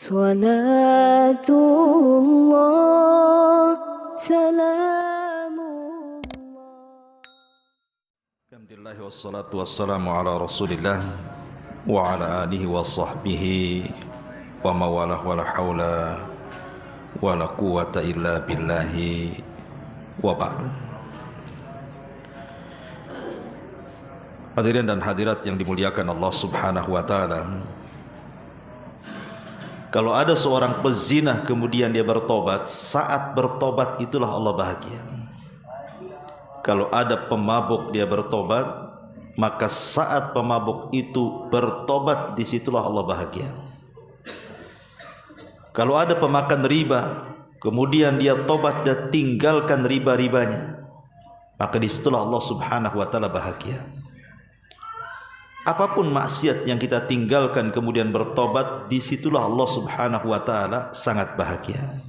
Salatullah, salamullah. Alhamdulillah wassalatu wassalamu ala Rasulillah wa ala alihi wa sahbihi wa mawalah wa la hawla wa la quwata illa billahi wa ba'du. Hadirin dan hadirat yang dimuliakan Allah Subhanahu wa taala. Kalau ada seorang pezina kemudian dia bertobat, saat bertobat itulah Allah bahagia. Kalau ada pemabuk dia bertobat, maka saat pemabuk itu bertobat, disitulah Allah bahagia. Kalau ada pemakan riba, kemudian dia tobat dan tinggalkan riba-ribanya, maka disitulah Allah Subhanahu wa taala bahagia. Apapun maksiat yang kita tinggalkan kemudian bertobat, disitulah Allah Subhanahu wa taala sangat bahagia.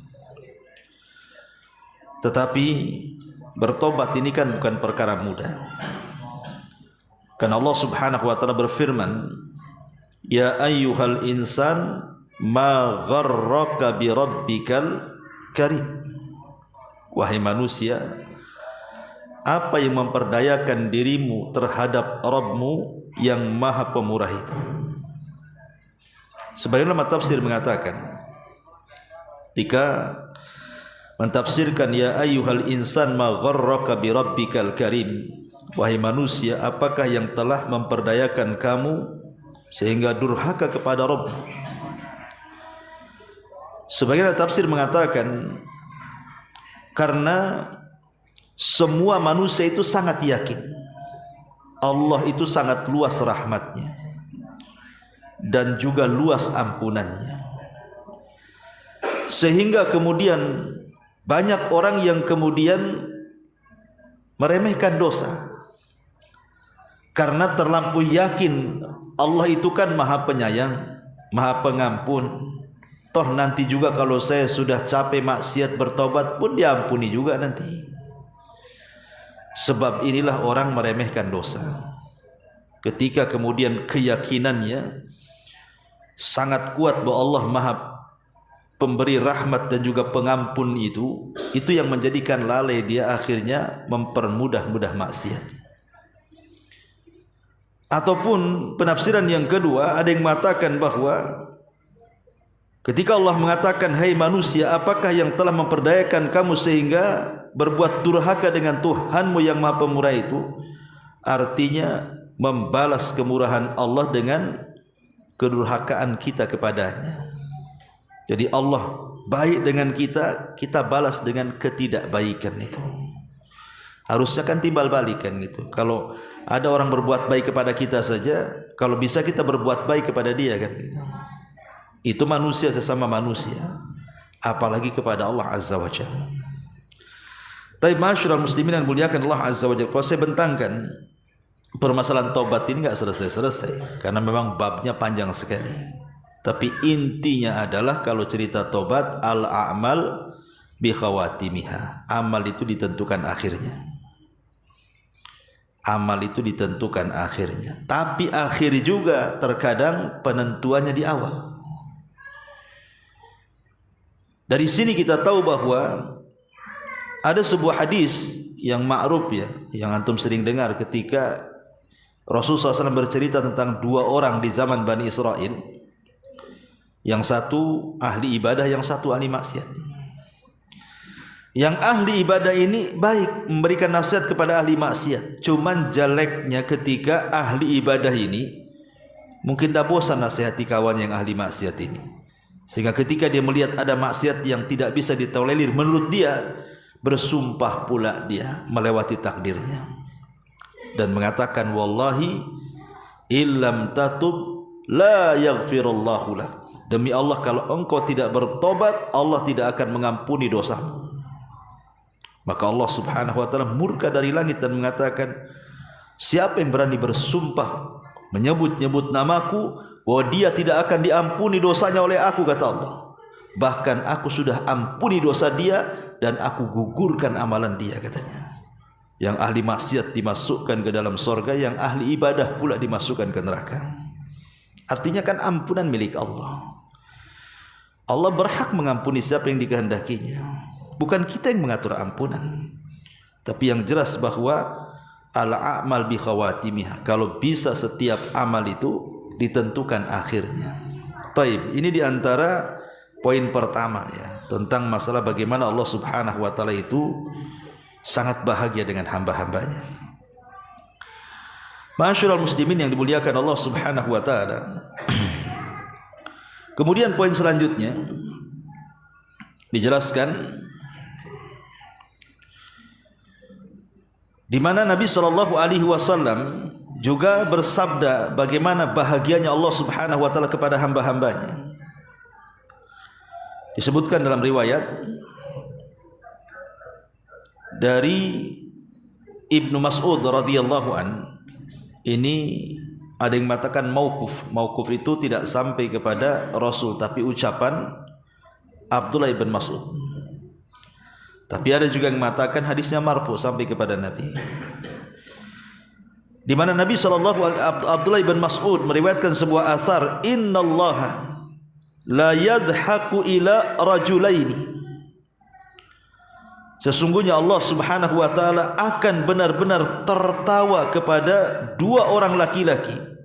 Tetapi bertobat ini kan bukan perkara mudah. Karena Allah Subhanahu wa taala berfirman, "Ya ayyuhal insan ma gharraka bi rabbikal karim." Wahai manusia, apa yang memperdayakan dirimu terhadap Rabbmu yang maha pemurah itu? Sebagian ulama tafsir mengatakan, ketika mentafsirkan ya ayyuhal insan ma gharraka bi rabbikal karim, wahai manusia, apakah yang telah memperdayakan kamu sehingga durhaka kepada Rabb? Sebagian tafsir mengatakan karena semua manusia itu sangat yakin Allah itu sangat luas rahmatnya dan juga luas ampunannya, sehingga kemudian banyak orang yang kemudian meremehkan dosa karena terlampau yakin Allah itu kan maha penyayang, maha pengampun. Toh nanti juga kalau saya sudah capek maksiat bertobat pun diampuni juga nanti. Sebab inilah orang meremehkan dosa. Ketika kemudian keyakinannya sangat kuat bahwa Allah maha pemberi rahmat dan juga pengampun, itu yang menjadikan lalai dia akhirnya mempermudah-mudah maksiat. Ataupun penafsiran yang kedua, ada yang mengatakan bahwa ketika Allah mengatakan, "Hai manusia, apakah yang telah memperdayakan kamu sehingga berbuat durhaka dengan Tuhanmu yang maha pemurah itu?" Artinya membalas kemurahan Allah dengan kedurhakaan kita kepadanya. Jadi Allah baik dengan kita, kita balas dengan ketidakbaikan itu. Harusnya kan timbal balikan gitu. Kalau ada orang berbuat baik kepada kita saja, kalau bisa kita berbuat baik kepada dia kan gitu. Itu manusia sesama manusia, apalagi kepada Allah Azza wa Jalla. Tapi masyarakat muslimin yang muliakan Allah Azza wa Jalla, kalau saya bentangkan permasalahan taubat ini enggak selesai-selesai karena memang babnya panjang sekali. Tapi intinya adalah kalau cerita taubat, al-a'mal bi khawatimiha. Amal itu ditentukan akhirnya. Amal itu ditentukan akhirnya. Tapi akhir juga terkadang penentuannya di awal. Dari sini kita tahu bahwa ada sebuah hadis yang ma'ruf ya, yang antum sering dengar ketika Rasulullah SAW bercerita tentang dua orang di zaman Bani Israel. Yang satu ahli ibadah, yang satu ahli maksiat. Yang ahli ibadah ini baik memberikan nasihat kepada ahli maksiat. Cuman jeleknya ketika ahli ibadah ini mungkin dah bosan nasihati kawan yang ahli maksiat ini, sehingga ketika dia melihat ada maksiat yang tidak bisa ditolerir menurut dia, bersumpah pula dia melewati takdirnya dan mengatakan, "Wallahi illam tatub la yaghfirullahu lak." Demi Allah, kalau engkau tidak bertobat, Allah tidak akan mengampuni dosamu. Maka Allah Subhanahu wa taala murka dari langit dan mengatakan, siapa yang berani bersumpah menyebut-nyebut namaku bahwa dia tidak akan diampuni dosanya oleh aku, kata Allah. Bahkan aku sudah ampuni dosa dia dan aku gugurkan amalan dia, katanya. Yang ahli maksiat dimasukkan ke dalam surga, yang ahli ibadah pula dimasukkan ke neraka. Artinya kan ampunan milik Allah. Allah berhak mengampuni siapa yang dikehendakinya. Bukan kita yang mengatur ampunan. Tapi yang jelas bahwa al-a'mal bi khawatimiha, kalau bisa setiap amal itu ditentukan akhirnya. Taib, ini diantara poin pertama ya, tentang masalah bagaimana Allah Subhanahu wa taala itu sangat bahagia dengan hamba-hambanya. Ma'asyiral muslimin yang dimuliakan Allah Subhanahu wa taala. Kemudian poin selanjutnya dijelaskan di mana Nabi SAW juga bersabda bagaimana bahagianya Allah Subhanahu wa taala kepada hamba-hambanya. Disebutkan dalam riwayat dari Ibnu Mas'ud radhiyallahu an, ini ada yang mengatakan mauquf. Mauquf itu tidak sampai kepada Rasul tapi ucapan Abdullah bin Mas'ud. Tapi ada juga yang mengatakan hadisnya marfu sampai kepada Nabi. Di mana Nabi Abdullah bin Mas'ud meriwayatkan sebuah athar, innallaha la yadhaku ila rajulaini, sesungguhnya Allah Subhanahu wa taala akan benar-benar tertawa kepada dua orang laki-laki.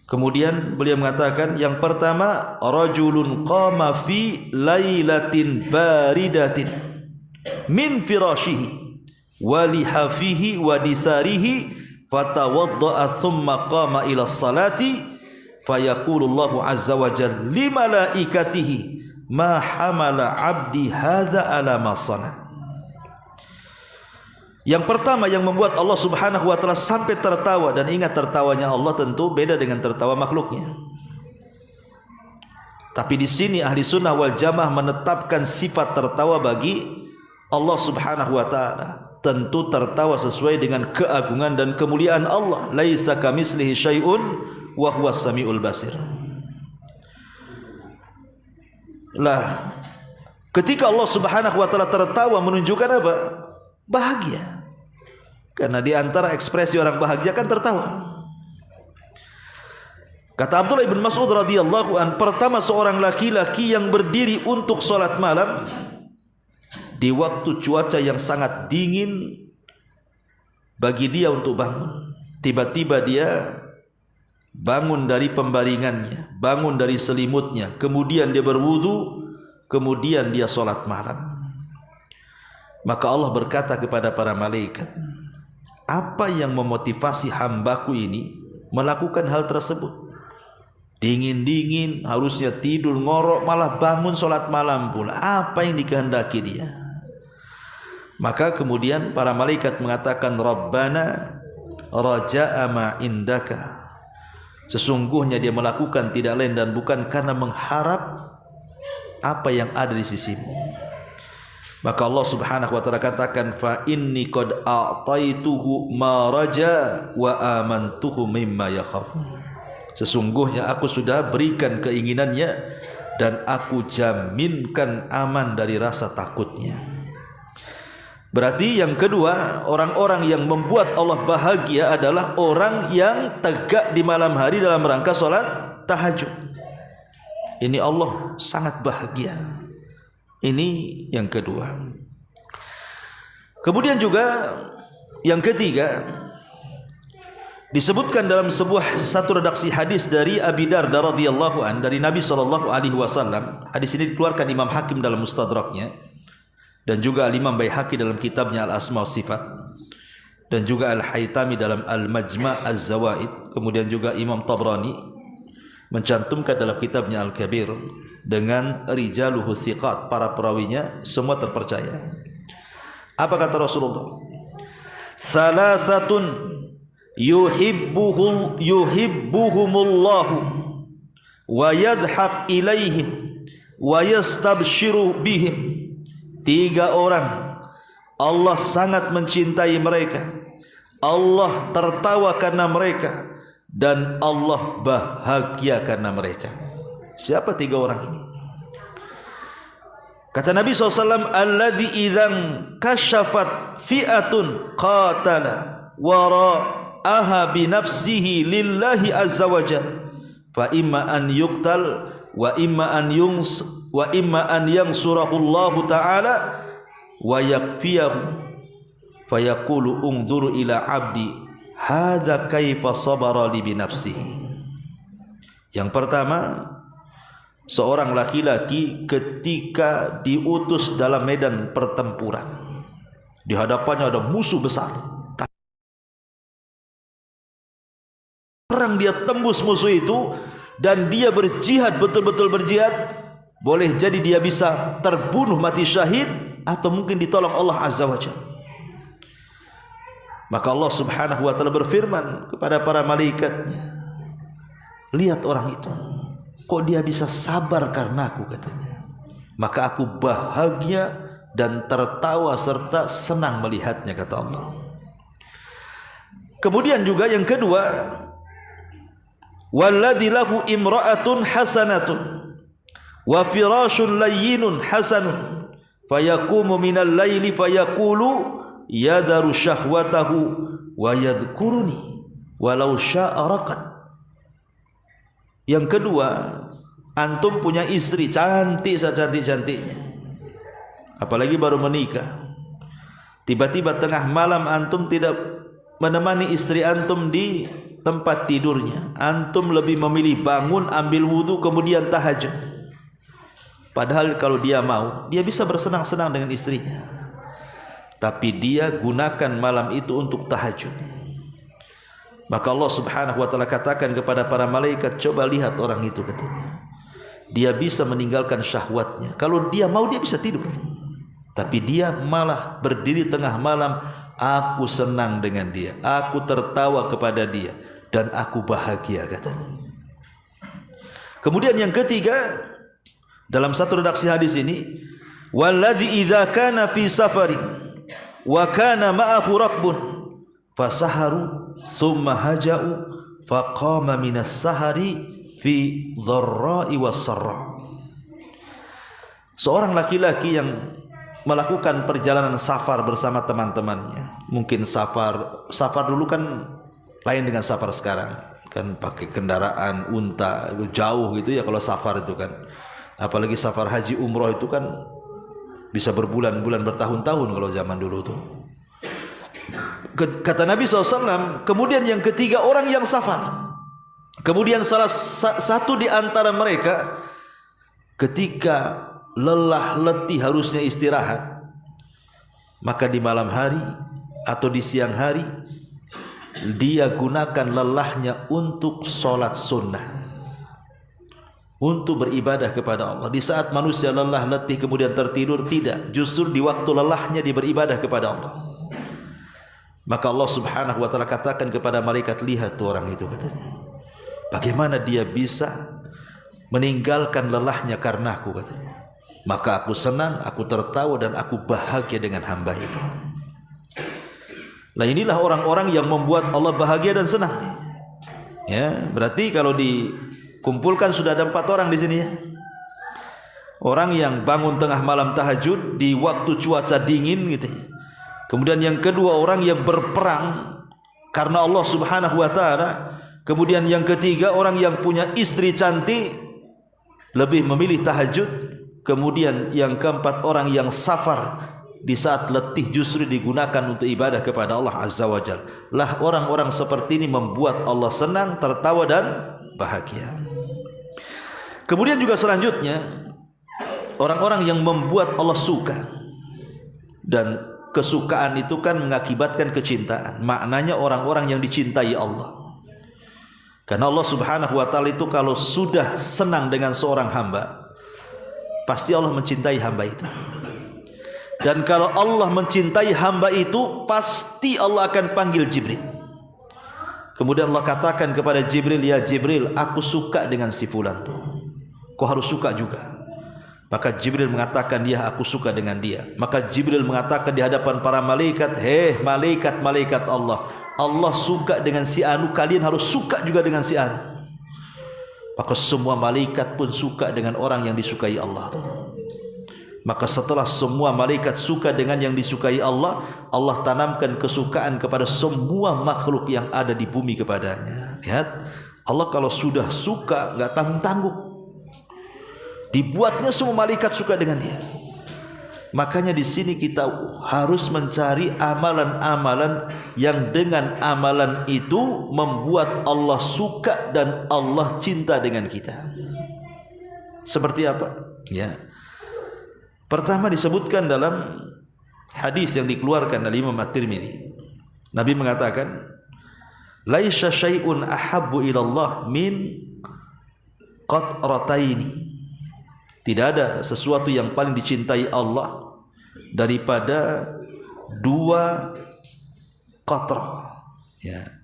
Kemudian beliau mengatakan, yang pertama, rajulun qama fi lailatin baridatin min firashihi wa lihafihi wa disarihi fatawadda'a thumma qama ila salati fayaqulu Allahu azza wa jalla li malaikatihi ma hamala abdi hadza ala ma sana. Yang pertama yang membuat Allah Subhanahu wa taala sampai tertawa, dan ingat tertawanya Allah tentu beda dengan tertawa makhluknya. Tapi di sini ahli sunnah wal jamaah menetapkan sifat tertawa bagi Allah Subhanahu wa taala. Tentu tertawa sesuai dengan keagungan dan kemuliaan Allah. Laisa kamitslihi syai'un wa huwas samiul basir. Lah, ketika Allah Subhanahu wa taala tertawa menunjukkan apa? Bahagia. Karena di antara ekspresi orang bahagia kan tertawa. Kata Abdullah bin Mas'ud radhiyallahu an, pertama seorang laki-laki yang berdiri untuk salat malam di waktu cuaca yang sangat dingin bagi dia untuk bangun. Tiba-tiba dia bangun dari pembaringannya, bangun dari selimutnya, kemudian dia berwudu, kemudian dia salat malam. Maka Allah berkata kepada para malaikat, apa yang memotivasi hambaku ini melakukan hal tersebut? Dingin-dingin, harusnya tidur ngorok, malah bangun salat malam pula. Apa yang dikehendaki dia? Maka kemudian para malaikat mengatakan, Rabbana raja'a ma indaka. Sesungguhnya dia melakukan tidak lain dan bukan karena mengharap apa yang ada di sisimu. Maka Allah Subhanahu wa taala katakan, fa inni qad a'taituhu ma raja wa amantuhu mimma yakhaf. Sesungguhnya aku sudah berikan keinginannya dan aku jaminkan aman dari rasa takutnya. Berarti yang kedua, orang-orang yang membuat Allah bahagia adalah orang yang tegak di malam hari dalam rangka salat tahajud. Ini Allah sangat bahagia. Ini yang kedua. Kemudian juga yang ketiga, disebutkan dalam satu redaksi hadis dari Abi Darda radhiyallahu an dari Nabi SAW. Hadis ini dikeluarkan Imam Hakim dalam Mustadraknya, dan juga Imam Baihaqi dalam kitabnya Al-Asma wa Sifat, dan juga Al-Haytami dalam Al-Majma' Az-Zawaid. Kemudian juga Imam Tabrani mencantumkan dalam kitabnya Al-Kabir dengan rijaluhu thiqat, para perawinya semua terpercaya. Apa kata Rasulullah? Salasatun yuhibbuhumullahu wa yadhaq ilaihim wa yastabshiru bihim. 3 orang Allah sangat mencintai mereka, Allah tertawa karena mereka, dan Allah bahagia karena mereka. Siapa 3 orang ini? Kata Nabi SAW, alladhi idhan kashafat fi'atun qatala wara'aha binafsihi lillahi azza wa jal fa imma an yuqtal wa imma an yansurahu Allah taala wa yakfiyahu fayaqulu ungduru ila abdi hadza kaifa sabara li bi nafsihi. Yang pertama, seorang laki-laki ketika diutus dalam medan pertempuran, di hadapannya ada musuh besar, perang, dia tembus musuh itu dan dia berjihad, betul-betul berjihad. Boleh jadi dia bisa terbunuh mati syahid atau mungkin ditolong Allah Azza wa Jalla. Maka Allah Subhanahu wa taala berfirman kepada para malaikatnya, lihat orang itu, kok dia bisa sabar karena aku, katanya. Maka aku bahagia dan tertawa serta senang melihatnya, kata Allah. Kemudian juga yang kedua, walladzi lahu imra'atun hasanatun wa firashun layyinun hasanun fayaqumu minal laili fayaqulu yadharu syahwatahu wa yadhkuruni walau sya'a raqad. Yang kedua, antum punya istri cantik secantik-cantiknya, apalagi baru menikah. Tiba-tiba tengah malam antum tidak menemani istri antum di tempat tidurnya. Antum lebih memilih bangun, ambil wudu, kemudian tahajud. Padahal kalau dia mau, dia bisa bersenang-senang dengan istrinya, tapi dia gunakan malam itu untuk tahajud. Maka Allah Subhanahu wa taala katakan kepada para malaikat, coba lihat orang itu, katanya. Dia bisa meninggalkan syahwatnya. Kalau dia mau, dia bisa tidur, tapi dia malah berdiri tengah malam. Aku senang dengan dia, aku tertawa kepada dia, dan aku bahagia, katanya. Kemudian yang ketiga, dalam satu redaksi hadis ini, walladzi idza kana fi safarin wa kana ma'ahu rakbun fasaharu thumma haja'u faqama minas sahari fi dharra'i was-sarra. Seorang laki-laki yang melakukan perjalanan safar bersama teman-temannya. Mungkin safar dulu kan lain dengan safar sekarang, kan pakai kendaraan unta jauh gitu ya kalau safar itu kan. Apalagi safar haji umroh itu kan bisa berbulan-bulan, bertahun-tahun kalau zaman dulu tuh. Kata Nabi SAW, kemudian yang ketiga orang yang safar. Kemudian salah satu di antara mereka ketika lelah letih harusnya istirahat, maka di malam hari atau di siang hari dia gunakan lelahnya untuk sholat sunnah, untuk beribadah kepada Allah. Di saat manusia lelah letih kemudian tertidur, tidak, justru di waktu lelahnya dia beribadah kepada Allah. Maka Allah Subhanahu wa taala katakan kepada malaikat, lihat tuh orang itu, katanya, bagaimana dia bisa meninggalkan lelahnya karena aku, katanya. Maka aku senang, aku tertawa, dan aku bahagia dengan hamba itu. Nah, inilah orang-orang yang membuat Allah bahagia dan senang. Ya, berarti kalau dikumpulkan sudah ada 4 orang di sini ya. Orang yang bangun tengah malam tahajud di waktu cuaca dingin gitu ya. Kemudian yang kedua, orang yang berperang karena Allah Subhanahu wa taala. Kemudian yang ketiga, orang yang punya istri cantik lebih memilih tahajud. Kemudian yang keempat, orang yang safar di saat letih justru digunakan untuk ibadah kepada Allah Azza wa Jalla. Lah orang-orang seperti ini membuat Allah senang, tertawa dan bahagia. Kemudian juga selanjutnya, orang-orang yang membuat Allah suka. Dan kesukaan itu kan mengakibatkan kecintaan. Maknanya orang-orang yang dicintai Allah. Karena Allah Subhanahu wa taala itu kalau sudah senang dengan seorang hamba, pasti Allah mencintai hamba itu. Dan kalau Allah mencintai hamba itu, pasti Allah akan panggil Jibril. Kemudian Allah katakan kepada Jibril, ya Jibril, aku suka dengan si fulan tuh, kau harus suka juga. Maka Jibril mengatakan, ya aku suka dengan dia. Maka Jibril mengatakan di hadapan para malaikat, hei malaikat-malaikat Allah, Allah suka dengan si anu, kalian harus suka juga dengan si anu. Maka semua malaikat pun suka dengan orang yang disukai Allah. Maka setelah semua malaikat suka dengan yang disukai Allah, Allah tanamkan kesukaan kepada semua makhluk yang ada di bumi kepadanya. Lihat, Allah kalau sudah suka nggak tanggung-tanggung. dibuatnya semua malaikat suka dengan dia. Makanya di sini kita harus mencari amalan-amalan yang dengan amalan itu membuat Allah suka dan Allah cinta dengan kita. Seperti apa? Ya. Pertama disebutkan dalam hadis yang dikeluarkan oleh Imam At-Tirmidzi. Nabi mengatakan, "Laisa syai'un ahabbu ila Allah min qatrataini." Tidak ada sesuatu yang paling dicintai Allah daripada dua qatrah. Ya.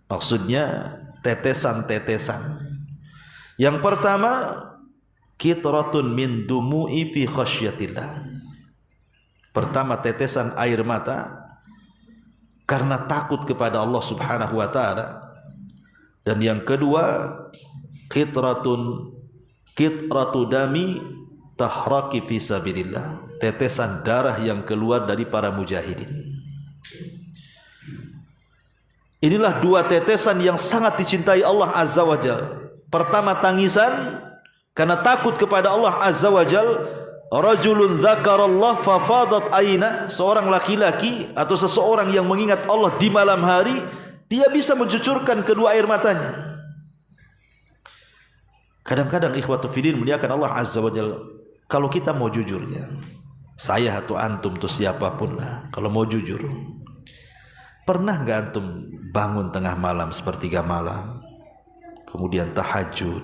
Maksudnya tetesan-tetesan. Yang pertama, qitratun min dumu'i fi khasyatillah. Pertama, tetesan air mata karena takut kepada Allah Subhanahu wa taala. Dan yang kedua, qitratu dami tahraki fi sabilillah, tetesan darah yang keluar dari para mujahidin. Inilah dua tetesan yang sangat dicintai Allah Azza wa Jalla. Pertama, tangisan karena takut kepada Allah Azza wa Jalla. Rajulun dzakarallah fafadat aina, seorang laki-laki atau seseorang yang mengingat Allah di malam hari, dia bisa mencucurkan kedua air matanya. Kadang-kadang ikhwatu fillah muliakan Allah Azza wa Jalla, kalau kita mau jujur ya, saya atau antum atau siapapun lah, kalau mau jujur, pernah enggak antum bangun tengah malam, sepertiga malam, kemudian tahajud,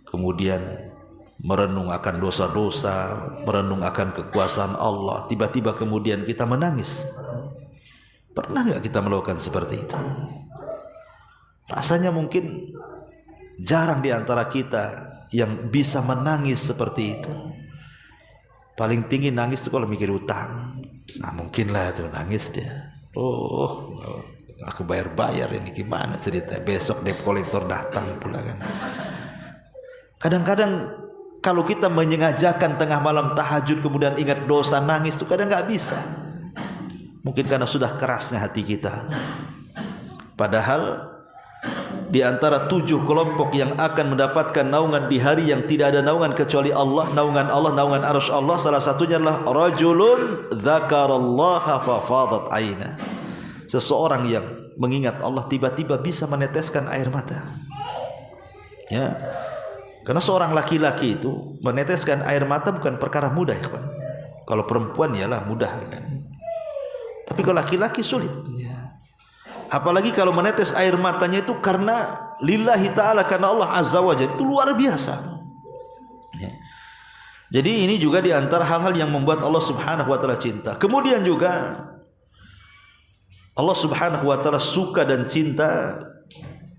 kemudian merenung akan dosa-dosa, merenung akan kekuasaan Allah, tiba-tiba kemudian kita menangis? Pernah enggak kita melakukan seperti itu? Rasanya mungkin jarang di antara kita yang bisa menangis seperti itu. Paling tinggi nangis itu kalau mikir utang. Nah mungkinlah itu nangis dia. Oh, aku bayar ini gimana cerita? Besok debt collector datang pula kan. Kadang-kadang kalau kita menyengajakan tengah malam tahajud kemudian ingat dosa nangis itu kadang nggak bisa. Mungkin karena sudah kerasnya hati kita. Padahal di antara 7 kelompok yang akan mendapatkan naungan di hari yang tidak ada naungan kecuali Allah, naungan arsy Allah, salah satunya adalah rajulun dzakarallaha fafadat aina. Seseorang yang mengingat Allah tiba-tiba bisa meneteskan air mata. Ya. Karena seorang laki-laki itu meneteskan air mata bukan perkara mudah, ya kan? Kalau perempuan ialah mudah kan. Tapi kalau laki-laki sulit. Ya. Apalagi kalau menetes air matanya itu karena lillahi ta'ala, karena Allah Azza wa Jalla, itu luar biasa. Ya. Jadi ini juga di antara hal-hal yang membuat Allah Subhanahu wa taala cinta. Kemudian juga Allah Subhanahu wa taala suka dan cinta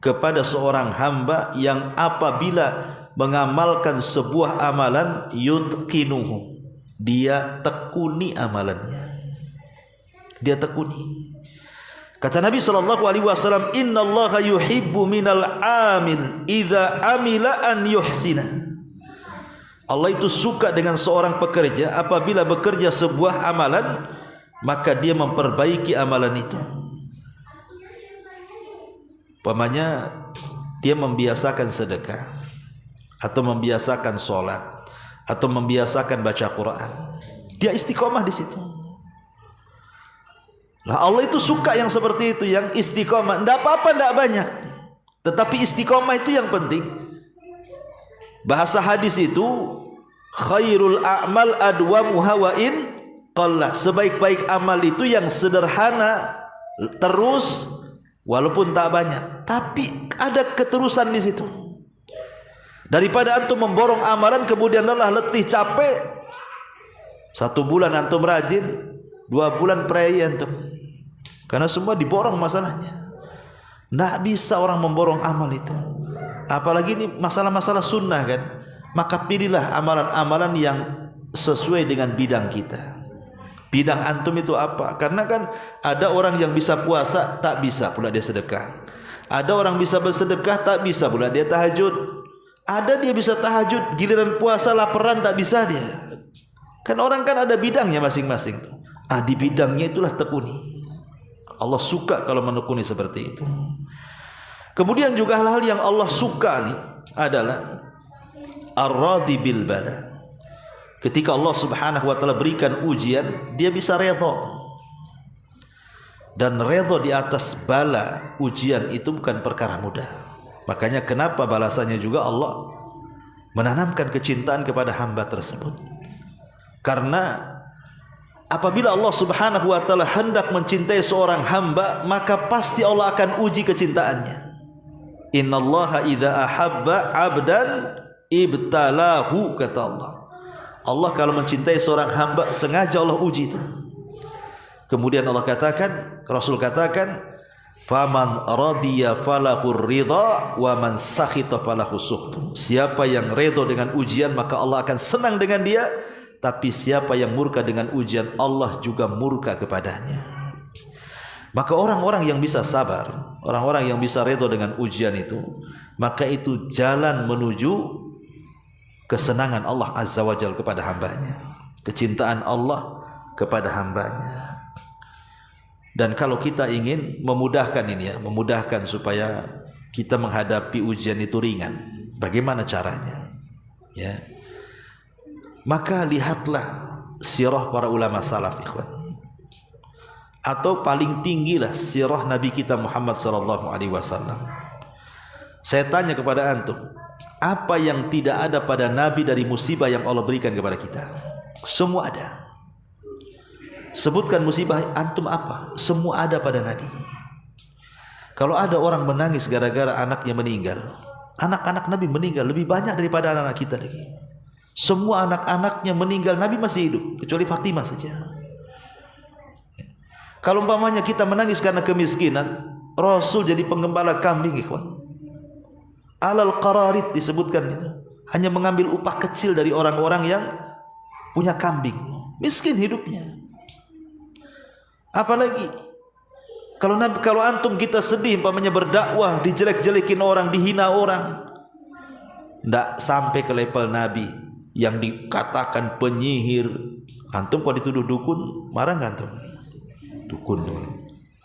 kepada seorang hamba yang apabila mengamalkan sebuah amalan yutqinuhu, dia tekuni amalannya. Dia tekuni. Kata Nabi SAW, innallaha yuhibbu minal amil idza amila an yuhsina. Allah itu suka dengan seorang pekerja apabila bekerja sebuah amalan, maka dia memperbaiki amalan itu. Umpamanya dia membiasakan sedekah, atau membiasakan sholat, atau membiasakan baca Quran, dia istiqomah di situ. Nah Allah itu suka yang seperti itu, yang istiqomah. Tidak apa-apa, tidak banyak, tetapi istiqomah itu yang penting. Bahasa hadis itu khairul a'mal adwamuha wa in qalla. Sebaik-baik amal itu yang sederhana terus walaupun tak banyak, tapi ada keterusan di situ. Daripada antum memborong amalan kemudian lelah, letih, capek, 1 bulan antum rajin, 2 bulan prei antum, karena semua diborong masalahnya. Tidak bisa orang memborong amal itu, apalagi ini masalah-masalah sunnah kan. Maka pilihlah amalan-amalan yang sesuai dengan bidang kita. Bidang antum itu apa? Karena kan ada orang yang bisa puasa tak bisa pula dia sedekah, ada orang bisa bersedekah tak bisa pula dia tahajud, ada dia bisa tahajud giliran puasa laparan tak bisa dia. Kan orang kan ada bidangnya masing-masing. Di bidangnya itulah tekuni. Allah suka kalau menekuni seperti itu. Kemudian juga hal-hal yang Allah suka nih adalah ar-radi bil bala. Ketika Allah Subhanahu wa taala berikan ujian, dia bisa redha. Dan redha di atas bala ujian itu bukan perkara mudah. Makanya kenapa balasannya juga Allah menanamkan kecintaan kepada hamba tersebut. Karena apabila Allah Subhanahu wa taala hendak mencintai seorang hamba, maka pasti Allah akan uji kecintaannya. Innallaha idza ahabba 'abdan ibtalahu, kata Allah. Allah kalau mencintai seorang hamba sengaja Allah uji itu. Kemudian Allah katakan, Rasul katakan, faman radiya falahur ridha wa man sakhita falahu sukhtu. Siapa yang redha dengan ujian maka Allah akan senang dengan dia, tapi siapa yang murka dengan ujian Allah juga murka kepadanya. Maka orang-orang yang bisa sabar, orang-orang yang bisa redha dengan ujian itu, maka itu jalan menuju kesenangan Allah Azza wa Jalla kepada hambanya, kecintaan Allah kepada hambanya. Dan kalau kita ingin memudahkan ini ya, memudahkan supaya kita menghadapi ujian itu ringan, bagaimana caranya? Ya, maka lihatlah sirah para ulama salaf, ikhwan. Atau paling tinggilah sirah Nabi kita Muhammad sallallahu alaihi wasallam. Saya tanya kepada antum, apa yang tidak ada pada Nabi dari musibah yang Allah berikan kepada kita? Semua ada. Sebutkan musibah antum apa? Semua ada pada Nabi. Kalau ada orang menangis gara-gara anaknya meninggal, anak-anak Nabi meninggal lebih banyak daripada anak-anak kita lagi. Semua anak-anaknya meninggal, Nabi masih hidup, kecuali Fatimah saja. Kalau umpamanya kita menangis karena kemiskinan, Rasul jadi penggembala kambing, ikhwan. Alal qararit disebutkan itu. Hanya mengambil upah kecil dari orang-orang yang punya kambing. Miskin hidupnya. Apalagi kalau antum kita sedih umpamanya berdakwah, dijelek-jelekin orang, dihina orang, tidak sampai ke level Nabi yang dikatakan penyihir. Antum kalau dituduh dukun, marah nggak antum? Dukun,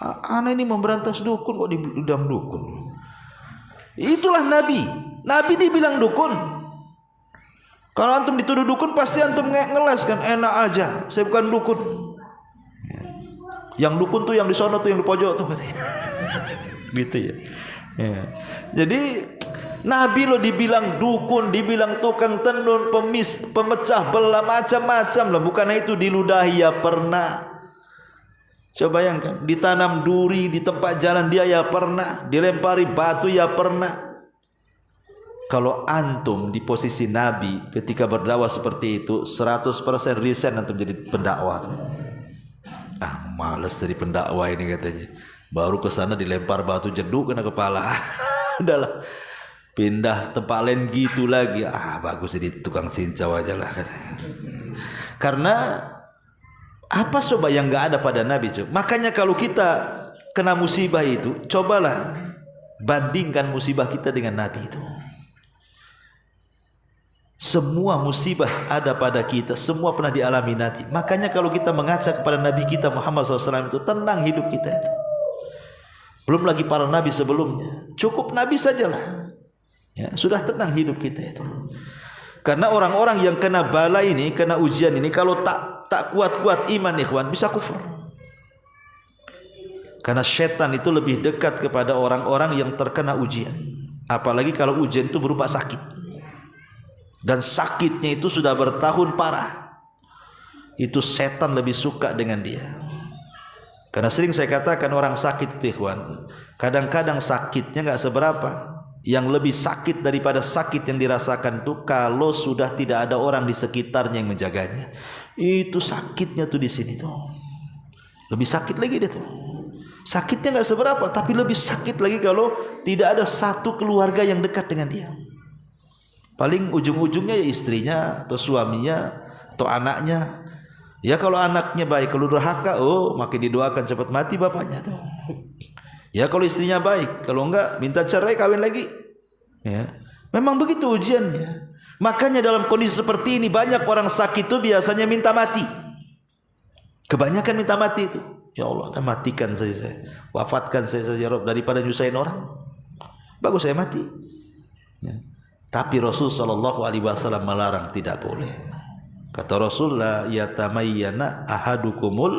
anak ini memberantas dukun kok dibilang dukun. Itulah Nabi. Nabi dibilang dukun. Kalau antum dituduh dukun pasti antum ngeles kan, enak aja, saya bukan dukun. Yang dukun tuh yang di sono tuh, yang di pojok tuh katanya. Gitu ya. Ya. Jadi Nabi lo dibilang dukun, dibilang tukang tenun, pemecah belah, macam-macam lah. Bukan itu diludahi ya pernah. Coba bayangkan, ditanam duri di tempat jalan dia ya pernah, dilempari batu ya pernah. Kalau antum di posisi Nabi ketika berdakwah seperti itu, 100% resign antum jadi pendakwah. Males jadi pendakwah ini katanya. Baru ke sana dilempar batu jeduk kena kepala. Udahlah, pindah tempat lain gitu lagi. Bagus jadi tukang cincau aja lah katanya. Karena apa coba yang enggak ada pada Nabi coba? Makanya kalau kita kena musibah itu, cobalah bandingkan musibah kita dengan Nabi itu. Semua musibah ada pada kita, semua pernah dialami Nabi. Makanya kalau kita mengaca kepada Nabi kita Muhammad SAW itu, tenang hidup kita itu. Belum lagi para Nabi sebelumnya, cukup Nabi sajalah. Ya, sudah tenang hidup kita itu. Karena orang-orang yang kena bala ini, kena ujian ini, kalau tak kuat-kuat iman ikhwan, bisa kufur. Karena setan itu lebih dekat kepada orang-orang yang terkena ujian. Apalagi kalau ujian itu berupa sakit. Dan sakitnya itu sudah bertahun parah. Itu setan lebih suka dengan dia. Karena sering saya katakan orang sakit itu ikhwan, kadang-kadang sakitnya gak seberapa. Yang lebih sakit daripada sakit yang dirasakan itu kalau sudah tidak ada orang di sekitarnya yang menjaganya. Itu sakitnya tuh di sini tuh. Lebih sakit lagi dia tuh. Sakitnya nggak seberapa, tapi lebih sakit lagi kalau tidak ada satu keluarga yang dekat dengan dia. Paling ujung-ujungnya ya istrinya atau suaminya atau anaknya. Ya kalau anaknya baik, kalau durhaka, makin didoakan cepat mati bapaknya tuh. Ya kalau istrinya baik, kalau enggak minta cerai, kawin lagi. Ya, memang begitu ujiannya. Makanya dalam kondisi seperti ini banyak orang sakit itu biasanya minta mati. Kebanyakan minta mati itu. Ya Allah, matikan saya, wafatkan saya ya Rabb, daripada nyusahin orang. Bagus saya mati. Ya. Tapi Rasul sallallahu alaihi wasallam melarang, tidak boleh. Kata Rasulullah, yatamayyana ahadukumul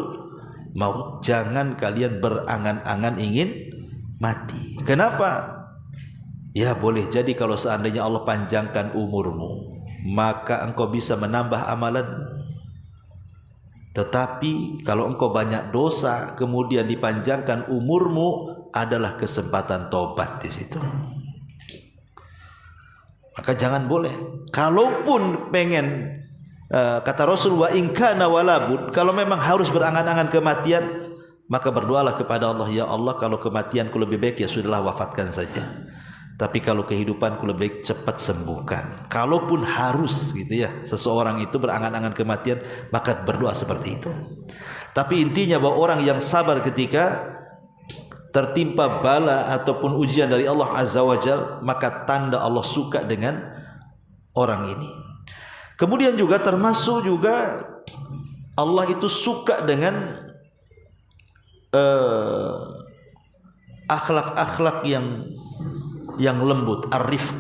maut, jangan kalian berangan-angan ingin mati. Kenapa? Ya boleh jadi kalau seandainya Allah panjangkan umurmu, maka engkau bisa menambah amalan. Tetapi kalau engkau banyak dosa kemudian dipanjangkan umurmu, adalah kesempatan tobat di situ. Maka jangan boleh. Kalaupun pengen, kata Rasul, wa in kana walabud, kalau memang harus berangan-angan kematian, maka berdoalah kepada Allah, ya Allah, kalau kematianku lebih baik ya sudahlah, wafatkan saja. Tapi kalau kehidupanku lebih baik, cepat sembuhkan. Kalaupun harus gitu ya, seseorang itu berangan-angan kematian, maka berdoa seperti itu. Tapi intinya bahwa orang yang sabar ketika tertimpa bala ataupun ujian dari Allah Azza wa Jalla, maka tanda Allah suka dengan orang ini. Kemudian juga termasuk juga Allah itu suka dengan akhlak-akhlak yang lembut, arif.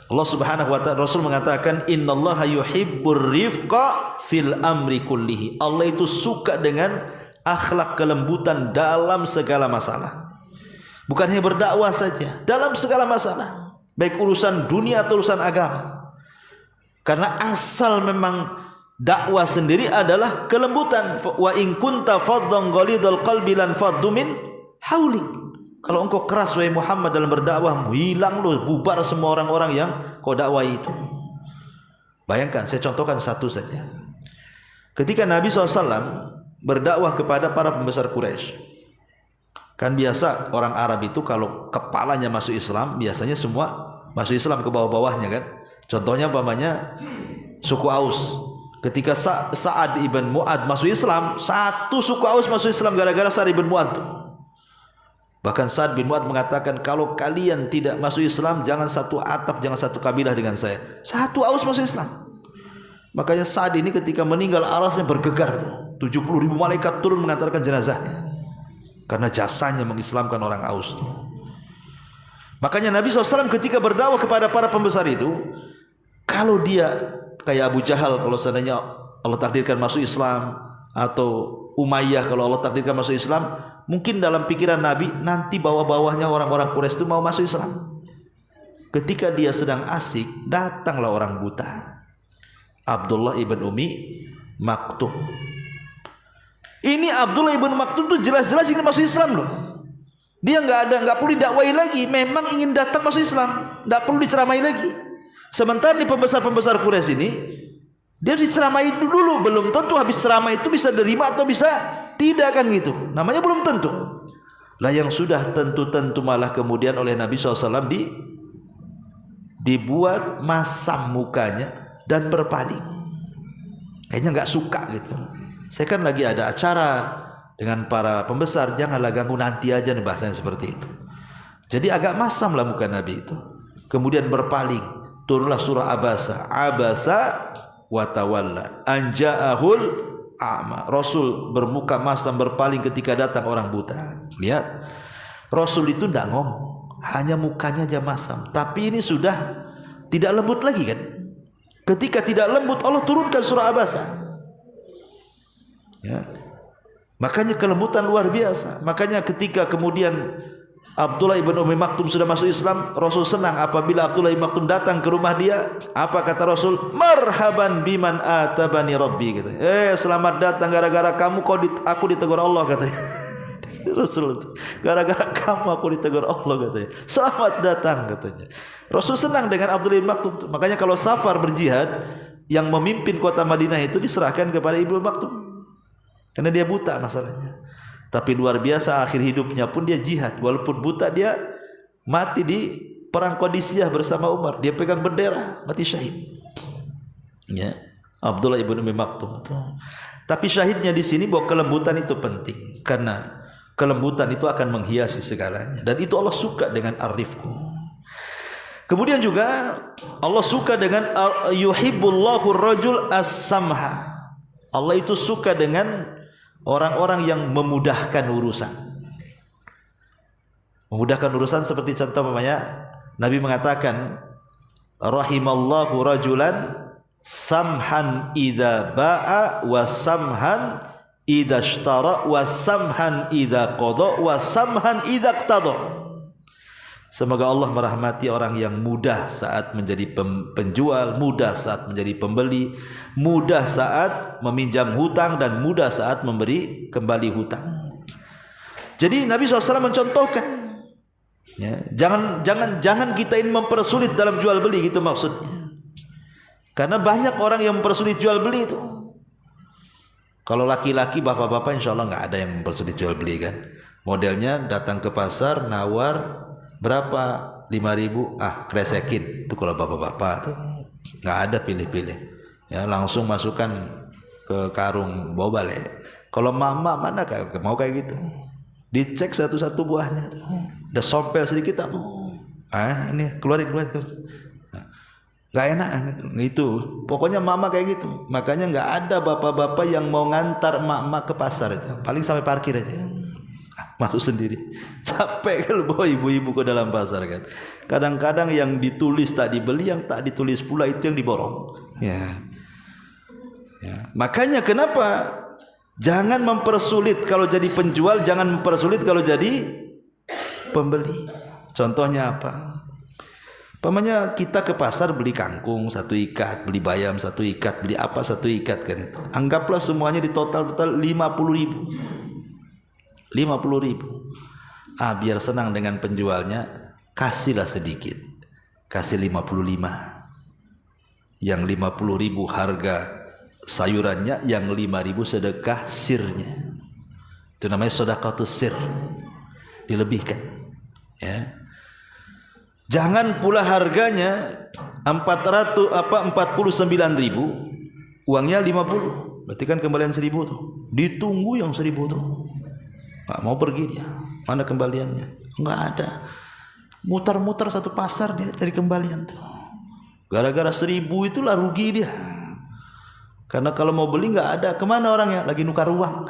Allah Subhanahu wa taala, Rasul mengatakan, innallaha yuhibbur rifqa fil amri kullihi. Allah itu suka dengan akhlak kelembutan dalam segala masalah. Bukan hanya berdakwah saja, dalam segala masalah, baik urusan dunia atau urusan agama. Karena asal memang dakwah sendiri adalah kelembutan. Wa in kunta faddan ghalidhal qalbi lan faddu min haulik. Kalau engkau keras wahai Muhammad dalam berdakwah, hilang loh, bubar semua orang-orang yang kau dakwah itu. Bayangkan, saya contohkan satu saja. Ketika Nabi SAW berdakwah kepada para pembesar Quraisy, kan biasa orang Arab itu kalau kepalanya masuk Islam, biasanya semua masuk Islam ke bawah-bawahnya kan. Contohnya umpamanya suku Aus. Ketika Sa'ad ibn Mu'ad masuk Islam, satu suku Aus masuk Islam gara-gara Sa'ad ibn Mu'ad tuh. Bahkan Sa'ad bin Mu'ad mengatakan, kalau kalian tidak masuk Islam, jangan satu atap, jangan satu kabilah dengan saya. Satu Aus masuk Islam. Makanya Sa'ad ini ketika meninggal arasnya bergegar, 70.000 malaikat turun mengantarkan jenazahnya, karena jasanya mengislamkan orang Aus. Makanya Nabi SAW ketika berdakwah kepada para pembesar itu, kalau dia kayak Abu Jahal, kalau seandainya Allah takdirkan masuk Islam, atau Umayyah kalau Allah takdirkan masuk Islam, mungkin dalam pikiran Nabi nanti bawah-bawahnya orang-orang Quraisy itu mau masuk Islam. Ketika dia sedang asik, datanglah orang buta, Abdullah ibn Umi Maktum. Ini Abdullah ibn Maktum tuh jelas-jelas ingin masuk Islam loh. Dia nggak perlu didakwai lagi, memang ingin datang masuk Islam, nggak perlu diceramai lagi. Sementara di pembesar-pembesar Quraisy ini, dia diceramai dulu, belum tentu habis ceramah itu bisa terima atau bisa tidak kan gitu. Namanya belum tentu. Lah yang sudah tentu-tentu malah kemudian oleh Nabi SAW dibuat masam mukanya dan berpaling. Kayaknya nggak suka gitu. Saya kan lagi ada acara dengan para pembesar, janganlah ganggu, nanti aja nih, bahasanya seperti itu. Jadi agak masam lah muka Nabi itu. Kemudian berpaling, turunlah surah Abasa. Abasa wa tawalla anja'ahul a'ma. Rasul bermuka masam berpaling ketika datang orang buta. Lihat, Rasul itu tidak ngomong, hanya mukanya aja masam. Tapi ini sudah tidak lembut lagi kan. Ketika tidak lembut, Allah turunkan surah Abasa ya. Makanya kelembutan luar biasa. Makanya ketika kemudian Abdullah ibn Umi Maktum sudah masuk Islam, Rasul senang apabila Abdullah ibn Maktum datang ke rumah dia. Apa kata Rasul? Marhaban biman atabani Rabbi, kata. Selamat datang, gara-gara kamu aku ditegur Allah, katanya. Rasul itu, gara-gara kamu aku ditegur Allah, katanya. Selamat datang, katanya. Rasul senang dengan Abdullah ibn Maktum. Makanya kalau safar berjihad, yang memimpin kota Madinah itu diserahkan kepada Ibnu Maktum, karena dia buta masalahnya. Tapi luar biasa, akhir hidupnya pun dia jihad. Walaupun buta, dia mati di perang Qadisiyah bersama Umar. Dia pegang bendera, mati syahid ya, Abdullah ibn Umi Maktum. Tapi syahidnya di sini bahwa kelembutan itu penting, karena kelembutan itu akan menghiasi segalanya. Dan itu Allah suka dengan ar-rifqu. Kemudian juga Allah suka dengan yuhibbullahu ar-rajul as-samha. Allah itu suka dengan orang-orang yang memudahkan urusan. Memudahkan urusan seperti contoh namanya Nabi mengatakan, rahimallahu rajulan samhan idza ba'a wa samhan idza ishtara wa samhan idza qada wa samhan idza iqtada. Semoga Allah merahmati orang yang mudah saat menjadi penjual, mudah saat menjadi pembeli, mudah saat meminjam hutang, dan mudah saat memberi kembali hutang. Jadi Nabi SAW mencontohkan, ya, jangan kita ini mempersulit dalam jual beli, gitu maksudnya. Karena banyak orang yang mempersulit jual beli itu. Kalau laki-laki, bapak-bapak insya Allah nggak ada yang mempersulit jual beli kan. Modelnya datang ke pasar, nawar berapa, 5.000, kresekin. Itu kalau bapak-bapak tuh nggak ada pilih-pilih, ya, langsung masukkan ke karung bawa balik. Kalau mama mana mau kayak gitu, dicek satu-satu buahnya tuh. Ada sompel sedikit apa, ini keluarin. Nggak enak itu. Pokoknya mama kayak gitu. Makanya nggak ada bapak-bapak yang mau ngantar emak-emak ke pasar itu, paling sampai parkir aja, masuk sendiri. Capek kalau bawa ibu-ibu ke dalam pasar kan. Kadang-kadang yang ditulis tak dibeli, yang tak ditulis pula itu yang diborong. Ya. Makanya kenapa jangan mempersulit kalau jadi penjual, jangan mempersulit kalau jadi pembeli. Contohnya apa? Pamannya kita ke pasar beli kangkung 1 ikat, beli bayam 1 ikat, beli apa 1 ikat kan itu. Anggaplah semuanya di total 50.000. 50.000. Biar senang dengan penjualnya, kasihlah sedikit. Kasih 55. Yang 50.000 harga sayurannya, yang 5.000 sedekah sirnya. Itu namanya sedekatus sir. Dilebihkan. Ya. Jangan pula harganya 49.000, uangnya 50. Berarti kan kembalian 1.000 tuh. Ditunggu yang 1.000 tuh. Nggak mau pergi dia. Mana kembaliannya? Nggak ada. Mutar-mutar satu pasar dia cari kembalian tuh. Gara-gara 1.000 itulah rugi dia. Karena kalau mau beli nggak ada. Kemana orangnya? Lagi nukar uang.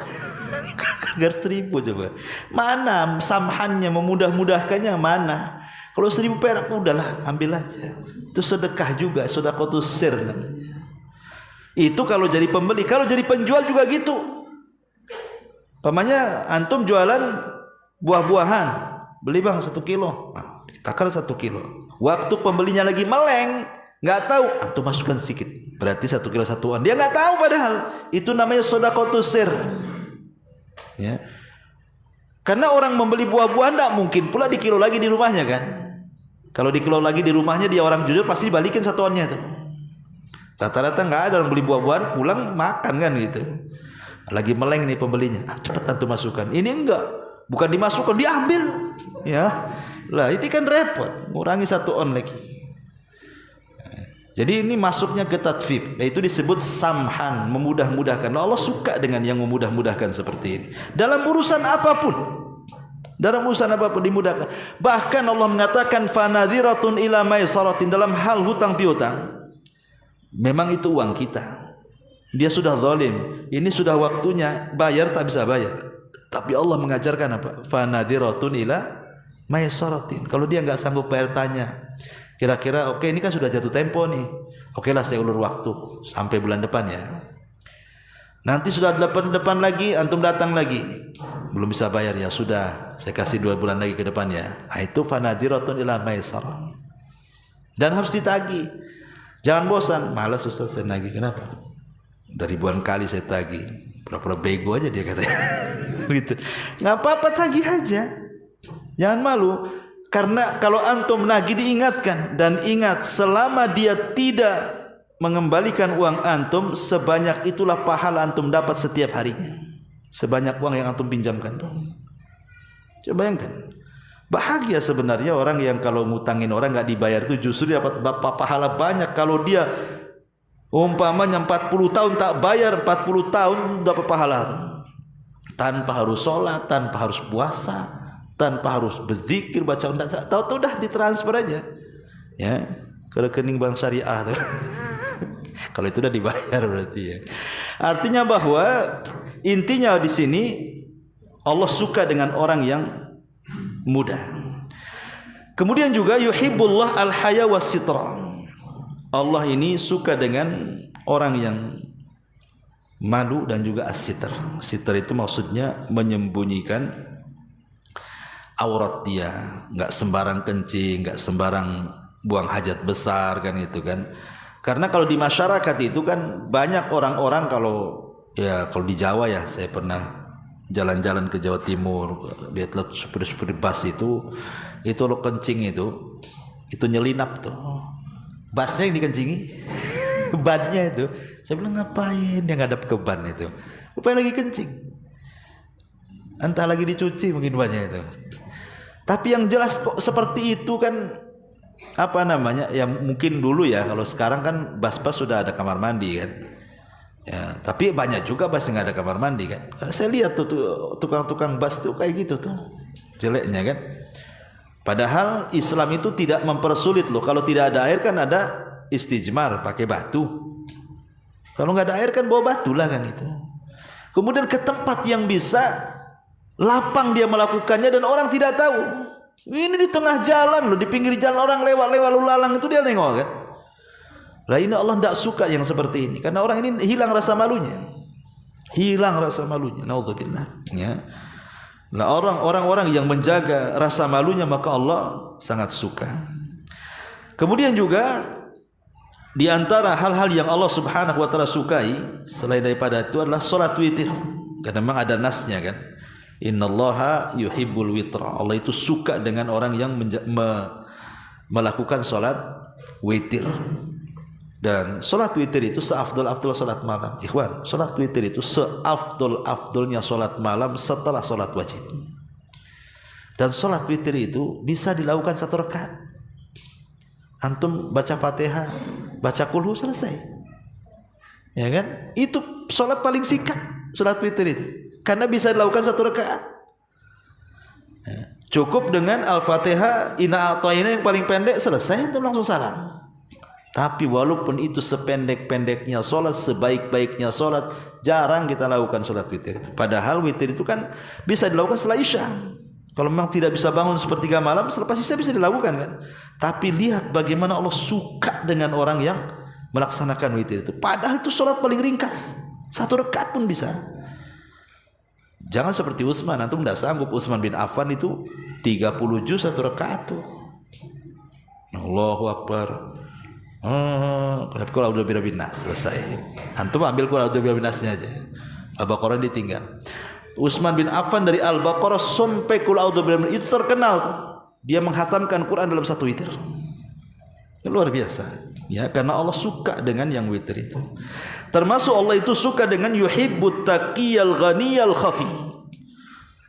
Gara-gara 1.000 coba. Mana samhannya, memudah-mudahkannya mana? Kalau 1.000 perak udahlah, ambil aja. Itu sedekah juga, sedekatus sir namanya. Itu kalau jadi pembeli. Kalau jadi penjual juga gitu. Pamannya antum jualan buah-buahan, beli bang 1 kilo, takar 1 kilo. Waktu pembelinya lagi meleng, nggak tahu, antum masukkan sedikit, berarti 1 kilo 1-an. Dia nggak tahu padahal itu namanya sedekatus sir. Ya. Karena orang membeli buah-buahan tidak mungkin pula di kilo lagi di rumahnya kan. Kalau di kilo lagi di rumahnya, dia orang jujur pasti balikin satuannya tuh. Rata-rata nggak ada orang beli buah-buahan pulang makan kan gitu. Lagi meleng nih pembelinya, cepat antum masukkan. Ini enggak, bukan dimasukkan, diambil. Ya, lah ini kan repot, ngurangi 1 on lagi. Jadi ini masuknya ke tatfif, itu disebut samhan, memudah-mudahkan. Allah suka dengan yang memudah-mudahkan seperti ini. Dalam urusan apapun. Dalam urusan apapun dimudahkan. Bahkan Allah mengatakan fanadhiratun ila maisaratin, dalam hal hutang piutang. Memang itu uang kita. Dia sudah zalim. Ini sudah waktunya bayar, tak bisa bayar. Tapi Allah mengajarkan apa? Fanadhiratun ila maisaratin. Kalau dia enggak sanggup bayar, tanya. Kira-kira oke, ini kan sudah jatuh tempo nih. Oke lah, saya ulur waktu sampai bulan depan ya. Nanti sudah depan lagi, antum datang lagi, belum bisa bayar, ya sudah, saya kasih 2 bulan lagi ke depan ya. Itu fanadhiratun ila maisarah. Dan harus ditagih. Jangan bosan, malas Ustaz saya nagih. Kenapa? Udah ribuan kali saya tagih. Pura-pura bego aja dia katanya. Gitu. Nggak apa-apa, tagih aja. Jangan malu. Karena kalau antum nagih diingatkan, dan ingat selama dia tidak mengembalikan uang antum, sebanyak itulah pahala antum dapat setiap harinya. Sebanyak uang yang antum pinjamkan tuh. Coba bayangkan. Bahagia sebenarnya orang yang kalau ngutangin orang nggak dibayar itu justru dapat pahala banyak. Kalau dia umpamanya 40 tahun tak bayar, 40 tahun dapat pahala tuh. Tanpa harus sholat, tanpa harus puasa, tanpa harus berzikir, baca undang, tahu udah ditransfer aja. Ya, ke rekening bank syariah tuh. Kalau itu udah dibayar berarti ya. Artinya bahwa intinya di sini Allah suka dengan orang yang mudah. Kemudian juga yuhibbullah al-haya was-sitra. Allah ini suka dengan orang yang malu dan juga as-sitr. Sitr itu maksudnya menyembunyikan aurat dia, nggak sembarang kencing, nggak sembarang buang hajat besar kan itu kan. Karena kalau di masyarakat itu kan banyak orang-orang kalau di Jawa ya, saya pernah jalan-jalan ke Jawa Timur, lihat supir-supir bus itu lo kencing itu nyelinap tuh. Busnya yang dikencingi, bannya itu. Saya bilang ngapain dia ngadap ke ban itu? Rupanya lagi kencing. Entah lagi dicuci mungkin bannya itu. Tapi yang jelas kok seperti itu kan apa namanya? Ya mungkin dulu ya, kalau sekarang kan bus-bus sudah ada kamar mandi kan. Ya, tapi banyak juga bus yang nggak ada kamar mandi kan. Karena saya lihat tuh tukang-tukang bus tuh kayak gitu tuh. Jeleknya kan. Padahal Islam itu tidak mempersulit loh. Kalau tidak ada air kan ada istijmar pakai batu. Kalau nggak ada air kan bawa batu lah kan itu. Kemudian ke tempat yang bisa lapang dia melakukannya dan orang tidak tahu. Ini di tengah jalan loh, di pinggir jalan orang lewat lalu lalang itu dia nengok kan. Lah ini Allah tidak suka yang seperti ini karena orang ini hilang rasa malunya. Hilang rasa malunya. Naudzubillah. Ya. Nah, orang-orang yang menjaga rasa malunya maka Allah sangat suka. Kemudian juga di antara hal-hal yang Allah Subhanahu wa taala sukai selain daripada itu adalah salat witir. Karena memang ada nasnya kan. Innallaha yuhibbul witra. Allah itu suka dengan orang yang melakukan salat witir. Dan salat witir itu seafdal-afdal salat malam. Ikhwan, salat witir itu seafdal-afdalnya salat malam setelah salat wajib. Dan salat witir itu bisa dilakukan 1 rakaat. Antum baca Fatihah, baca Qul selesai. Ya kan? Itu salat paling singkat, salat witir itu. Karena bisa dilakukan 1 rakaat. Ya. Cukup dengan Al-Fatihah, Inna a'tayna yang paling pendek selesai, antum langsung salam. Tapi walaupun itu sependek-pendeknya sholat, sebaik-baiknya sholat, jarang kita lakukan sholat witir itu. Padahal witir itu kan bisa dilakukan setelah isya. Kalau memang tidak bisa bangun sepertiga malam, selepas isya bisa dilakukan kan. Tapi lihat bagaimana Allah suka dengan orang yang melaksanakan witir itu. Padahal itu sholat paling ringkas, 1 rakaat pun bisa. Jangan seperti Utsman, antum tidak sanggup. Utsman bin Affan itu 30 juz 1 rakaat tuh. Allahu Akbar. Qul a'udzu birabbin nas, selesai. Antum ambil qul a'udzu birabbin nasnya aja. Al-Baqarah ditinggal. Utsman bin Affan dari Al-Baqarah sampai qul a'udzu birabbin itu terkenal. Dia menghatamkan Quran dalam 1 witir. Luar biasa. Ya, karena Allah suka dengan yang witir itu. Termasuk Allah itu suka dengan yuhibbut taqiyal ghaniyal khafi.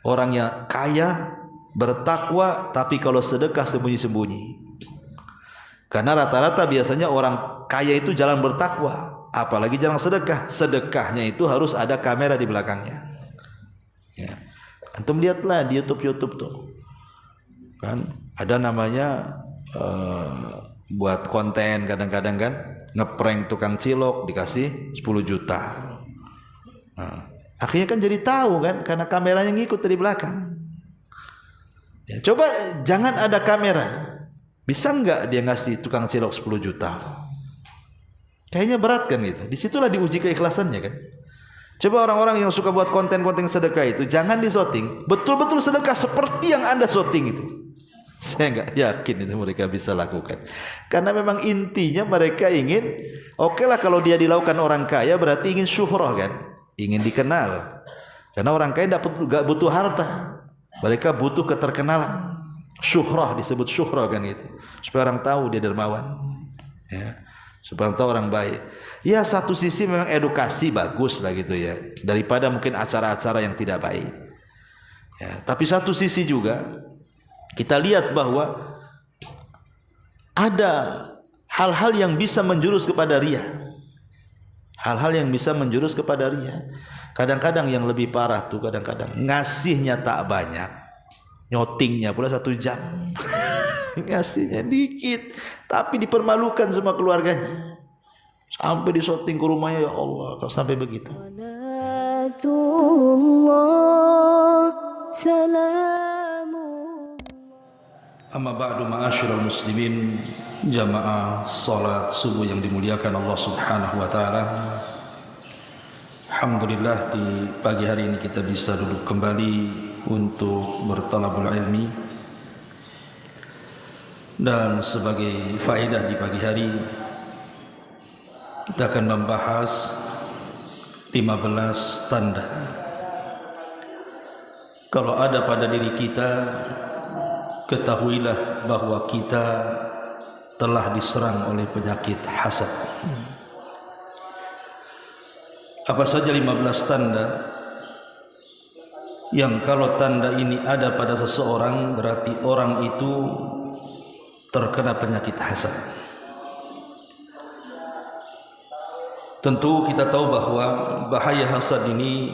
Orang yang kaya, bertakwa tapi kalau sedekah sembunyi-sembunyi. Karena rata-rata biasanya orang kaya itu jalan bertakwa, apalagi jalan sedekah. Sedekahnya itu harus ada kamera di belakangnya. Ya. Antum lihatlah di YouTube tuh, kan ada namanya buat konten kadang-kadang kan ngeprank tukang cilok dikasih 10 juta. Nah, akhirnya kan jadi tahu kan karena kameranya ngikut dari belakang. Ya, coba jangan ada kamera. Bisa enggak dia ngasih tukang cilok 10 juta? Kayaknya berat kan gitu. Disitulah diuji keikhlasannya kan. Coba orang-orang yang suka buat konten-konten sedekah itu jangan disoting. Betul-betul sedekah seperti yang Anda soting itu. Saya enggak yakin itu mereka bisa lakukan. Karena memang intinya mereka ingin, oke lah kalau dia dilakukan orang kaya berarti ingin syuhrah kan. Ingin dikenal. Karena orang kaya enggak butuh harta. Mereka butuh keterkenalan. Syuhrah, disebut syuhrah kan gitu, supaya orang tahu dia dermawan, ya, supaya orang tahu orang baik. Ya satu sisi memang edukasi bagus lah gitu ya, daripada mungkin acara-acara yang tidak baik. Ya, tapi satu sisi juga kita lihat bahwa ada hal-hal yang bisa menjurus kepada riya, hal-hal yang bisa menjurus kepada riya. Kadang-kadang yang lebih parah tuh kadang-kadang ngasihnya tak banyak. Nyotingnya pula 1 jam. Ngasihnya dikit tapi dipermalukan sama keluarganya. Sampai disoting ke rumahnya, ya Allah, kalau sampai begitu. Amma ba'du ma'asyiral muslimin Jamaah salat subuh yang dimuliakan Allah Subhanahu wa taala. Alhamdulillah di pagi hari ini kita bisa duduk kembali untuk bertalabul ilmi. Dan sebagai faedah di pagi hari kita akan membahas 15 tanda kalau ada pada diri kita, ketahuilah bahwa kita telah diserang oleh penyakit hasad. Apa saja 15 tanda yang kalau tanda ini ada pada seseorang berarti orang itu terkena penyakit hasad. Tentu kita tahu bahwa bahaya hasad ini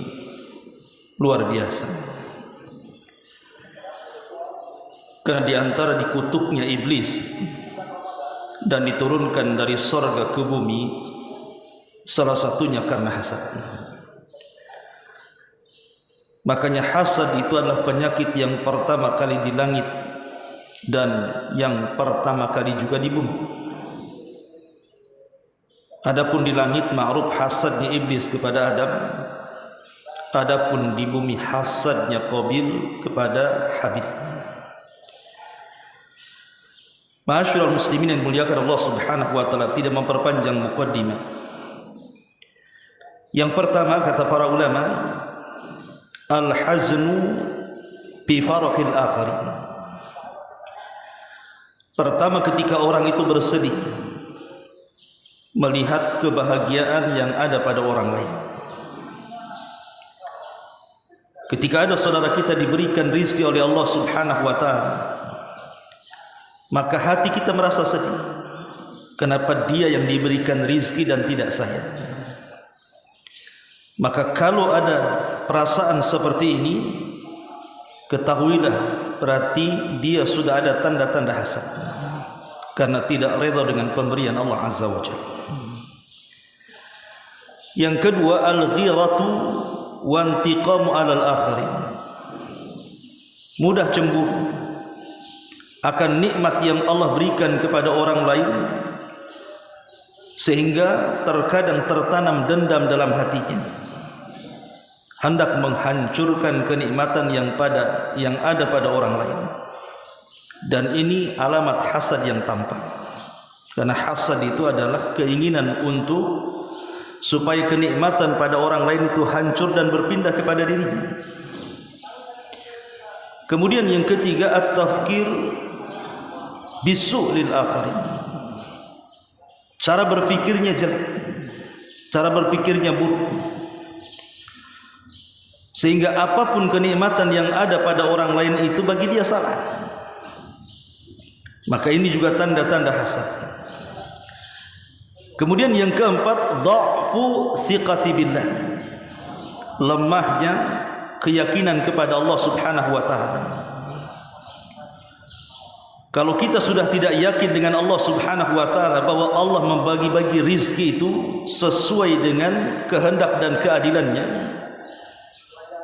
luar biasa. Karena di antara dikutuknya iblis dan diturunkan dari surga ke bumi, salah satunya karena hasad. Makanya hasad itu adalah penyakit yang pertama kali di langit dan yang pertama kali juga di bumi. Adapun di langit ma'ruf hasadnya iblis kepada Adam, adapun di bumi hasadnya Qabil kepada Habil. Ma'asyiral muslimin yang dimuliakan Allah Subhanahu wa taala, tidak memperpanjang muqaddimah. Yang pertama kata para ulama, al-haznu bi farahil akharin. Pertama ketika orang itu bersedih melihat kebahagiaan yang ada pada orang lain. Ketika ada saudara kita diberikan rizki oleh Allah Subhanahu wa taala, maka hati kita merasa sedih. Kenapa dia yang diberikan rizki dan tidak saya? Maka kalau ada perasaan seperti ini, ketahuilah berarti dia sudah ada tanda-tanda hasad, karena tidak redha dengan pemberian Allah Azza wa Jalla. Yang kedua, al-ghiratu wa intiqamu 'alal akharin. Mudah cemburu akan nikmat yang Allah berikan kepada orang lain, sehingga terkadang tertanam dendam dalam hatinya, hendak menghancurkan kenikmatan yang ada pada orang lain. Dan ini alamat hasad yang tampak, karena hasad itu adalah keinginan untuk supaya kenikmatan pada orang lain itu hancur dan berpindah kepada dirinya. Kemudian yang ketiga, at-tafkir bisu' lil akharin. Cara berfikirnya jelek, cara berfikirnya buruk, sehingga apapun kenikmatan yang ada pada orang lain itu bagi dia salah. Maka ini juga tanda-tanda hasad. Kemudian yang keempat, dha'fu thiqati billah. Lemahnya keyakinan kepada Allah Subhanahu wa taala. Kalau kita sudah tidak yakin dengan Allah Subhanahu wa taala bahwa Allah membagi-bagi rizki itu sesuai dengan kehendak dan keadilannya,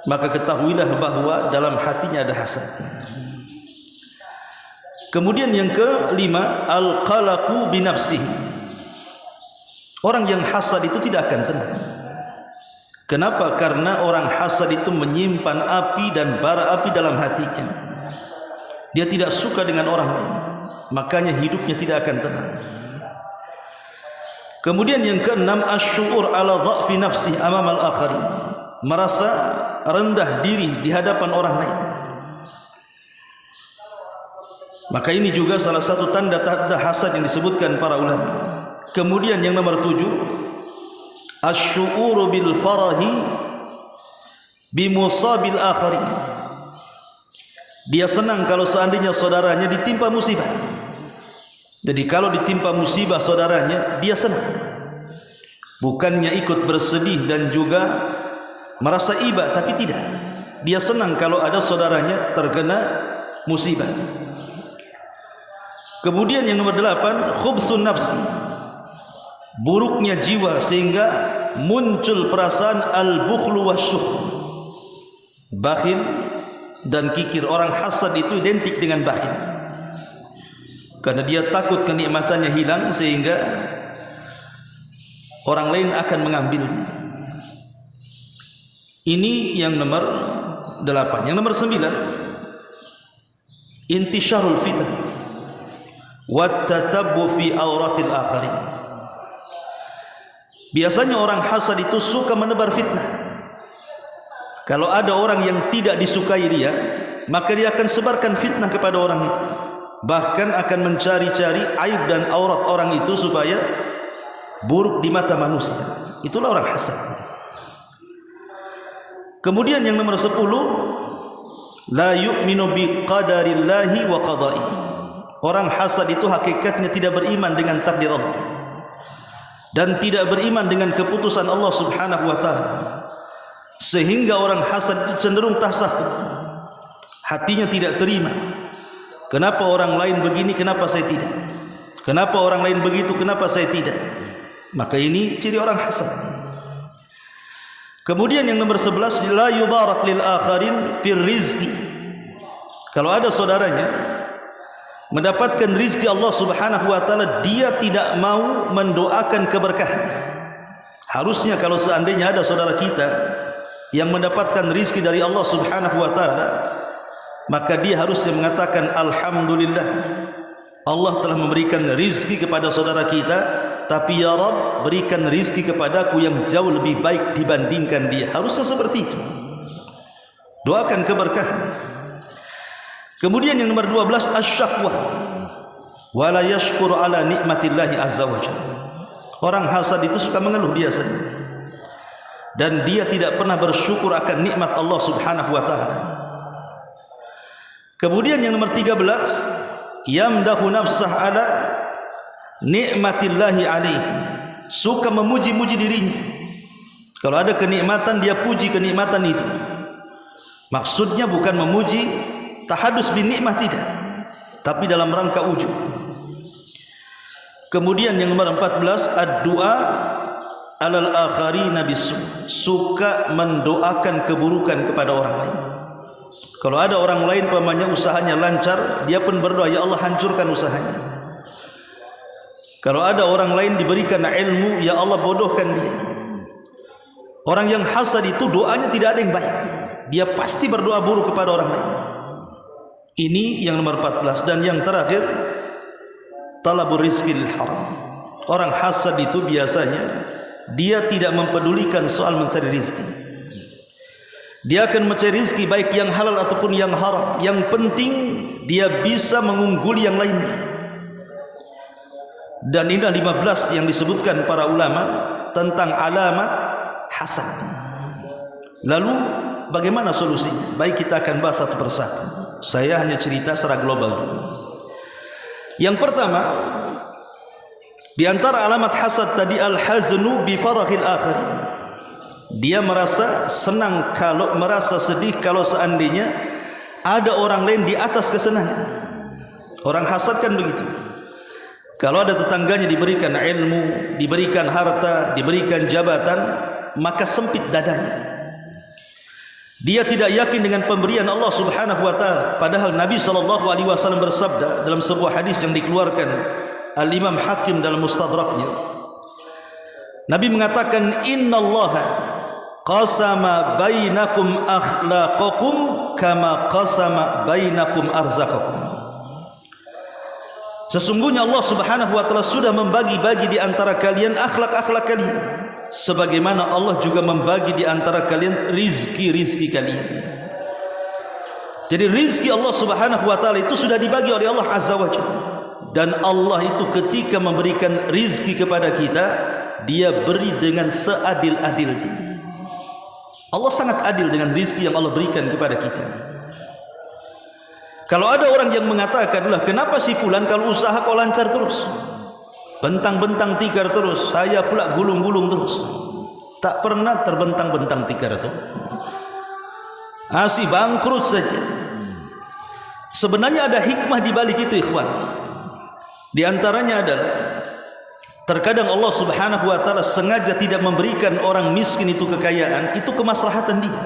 maka ketahuilah bahwa dalam hatinya ada hasad. Kemudian yang kelima, al-qalaqu bi nafsihi. Orang yang hasad itu tidak akan tenang. Kenapa? Karena orang hasad itu menyimpan api dan bara api dalam hatinya. Dia tidak suka dengan orang lain, makanya hidupnya tidak akan tenang. Kemudian yang keenam, asy'ur ala dha'fi nafsi amam al-akharin. Merasa rendah diri di hadapan orang lain. Maka ini juga salah satu tanda-tanda hasad yang disebutkan para ulama. Kemudian yang nomor 7, asy'uru bil farahi bi musabil akharin. Dia senang kalau seandainya saudaranya ditimpa musibah. Jadi kalau ditimpa musibah saudaranya, dia senang. Bukannya ikut bersedih dan juga merasa iba, tapi tidak. Dia senang kalau ada saudaranya terkena musibah. Kemudian yang nomor 8, khubsun nafsi. Buruknya jiwa sehingga muncul perasaan al-bukhlu wasyuh. Bakhil dan kikir. Orang hasad itu identik dengan bakhil. karena dia takut kenikmatannya hilang sehingga orang lain akan mengambilnya. Ini yang nomor 8. Yang nomor 9, intisyarul fitan wa tatabbu fi auratil akharin. Biasanya orang hasad itu suka menebar fitnah. Kalau ada orang yang tidak disukai dia, maka dia akan sebarkan fitnah kepada orang itu, bahkan akan mencari-cari aib dan aurat orang itu supaya buruk di mata manusia. Itulah orang hasad. Kemudian yang nomor 10, la yu'minu bi qadarillahi wa qada'i. Orang hasad itu hakikatnya tidak beriman dengan takdir Allah dan tidak beriman dengan keputusan Allah Subhanahu wa taala, sehingga orang hasad itu cenderung tasakhut. Hatinya tidak terima. Kenapa orang lain begini, kenapa saya tidak? Kenapa orang lain begitu, kenapa saya tidak? Maka ini ciri orang hasad. Kemudian yang nomor 11, la yubarak lil akharin fir rizqi. Kalau ada saudaranya mendapatkan rizki Allah Subhanahu wa taala, dia tidak mau mendoakan keberkahan. Harusnya kalau seandainya ada saudara kita yang mendapatkan rizki dari Allah Subhanahu wa taala, maka dia harusnya mengatakan alhamdulillah, Allah telah memberikan rizki kepada saudara kita, tapi ya Rabb, berikan rizki kepadaku yang jauh lebih baik dibandingkan dia. Harusnya seperti itu. Doakan keberkahan. Kemudian yang nomor 12, asyakwa wa la yashkuru ala nikmatillahi azza wa jalla. Orang hasad itu suka mengeluh biasanya, dan dia tidak pernah bersyukur akan nikmat Allah Subhanahu wa taala. Kemudian yang nomor 13, yamdahu nafsah ala nikmatillahi alaihi. Suka memuji-muji dirinya. Kalau ada kenikmatan, dia puji kenikmatan itu. Maksudnya bukan memuji tahadus bin nikmah, tidak, tapi dalam rangka ujub. Kemudian yang nomor 14, ad-du'a alal akharina bisu. Suka mendoakan keburukan kepada orang lain. Kalau ada orang lain pamannya usahanya lancar, dia pun berdoa, ya Allah hancurkan usahanya. Kalau ada orang lain diberikan ilmu, ya Allah bodohkan dia. Orang yang hasad itu doanya tidak ada yang baik, dia pasti berdoa buruk kepada orang lain. Ini yang nomor 14. Dan yang terakhir, talabur rizqil haram. Orang hasad itu biasanya dia tidak mempedulikan soal mencari rizki. Dia akan mencari rizki baik yang halal ataupun yang haram. Yang penting dia bisa mengungguli yang lainnya. Dan inilah 15 yang disebutkan para ulama tentang alamat hasad. Lalu bagaimana solusinya? Baik, kita akan bahas satu persatu. Saya hanya cerita secara global dulu. Yang pertama, di antara alamat hasad tadi, al-haznu bi farahil akharin. Dia merasa senang kalau merasa sedih kalau seandainya ada orang lain di atas kesenangan. Orang hasad kan begitu. Kalau ada tetangganya diberikan ilmu, diberikan harta, diberikan jabatan, maka sempit dadanya. Dia tidak yakin dengan pemberian Allah Subhanahu wa taala. Padahal Nabi SAW bersabda dalam sebuah hadis yang dikeluarkan Al-Imam Hakim dalam Mustadraknya. Nabi mengatakan, innallaha qasama bainakum akhlaqakum kama qasama bainakum arzaqakum. Sesungguhnya Allah Subhanahu wa taala sudah membagi-bagi di antara kalian akhlak-akhlak kalian, sebagaimana Allah juga membagi di antara kalian rizki-rizki kalian. Jadi rizki Allah Subhanahu wa taala itu sudah dibagi oleh Allah Azza wa Jalla. Dan Allah itu ketika memberikan rizki kepada kita, dia beri dengan seadil-adilnya. Allah sangat adil dengan rizki yang Allah berikan kepada kita. Kalau ada orang yang mengatakan, lah kenapa si fulan kalau usaha kok lancar terus, bentang-bentang tikar terus, saya pula gulung-gulung terus, tak pernah terbentang-bentang tikar itu, masih bangkrut saja. Sebenarnya ada hikmah di balik itu, ikhwan. Di antaranya adalah terkadang Allah Subhanahu wa taala sengaja tidak memberikan orang miskin itu kekayaan, itu kemaslahatan dia.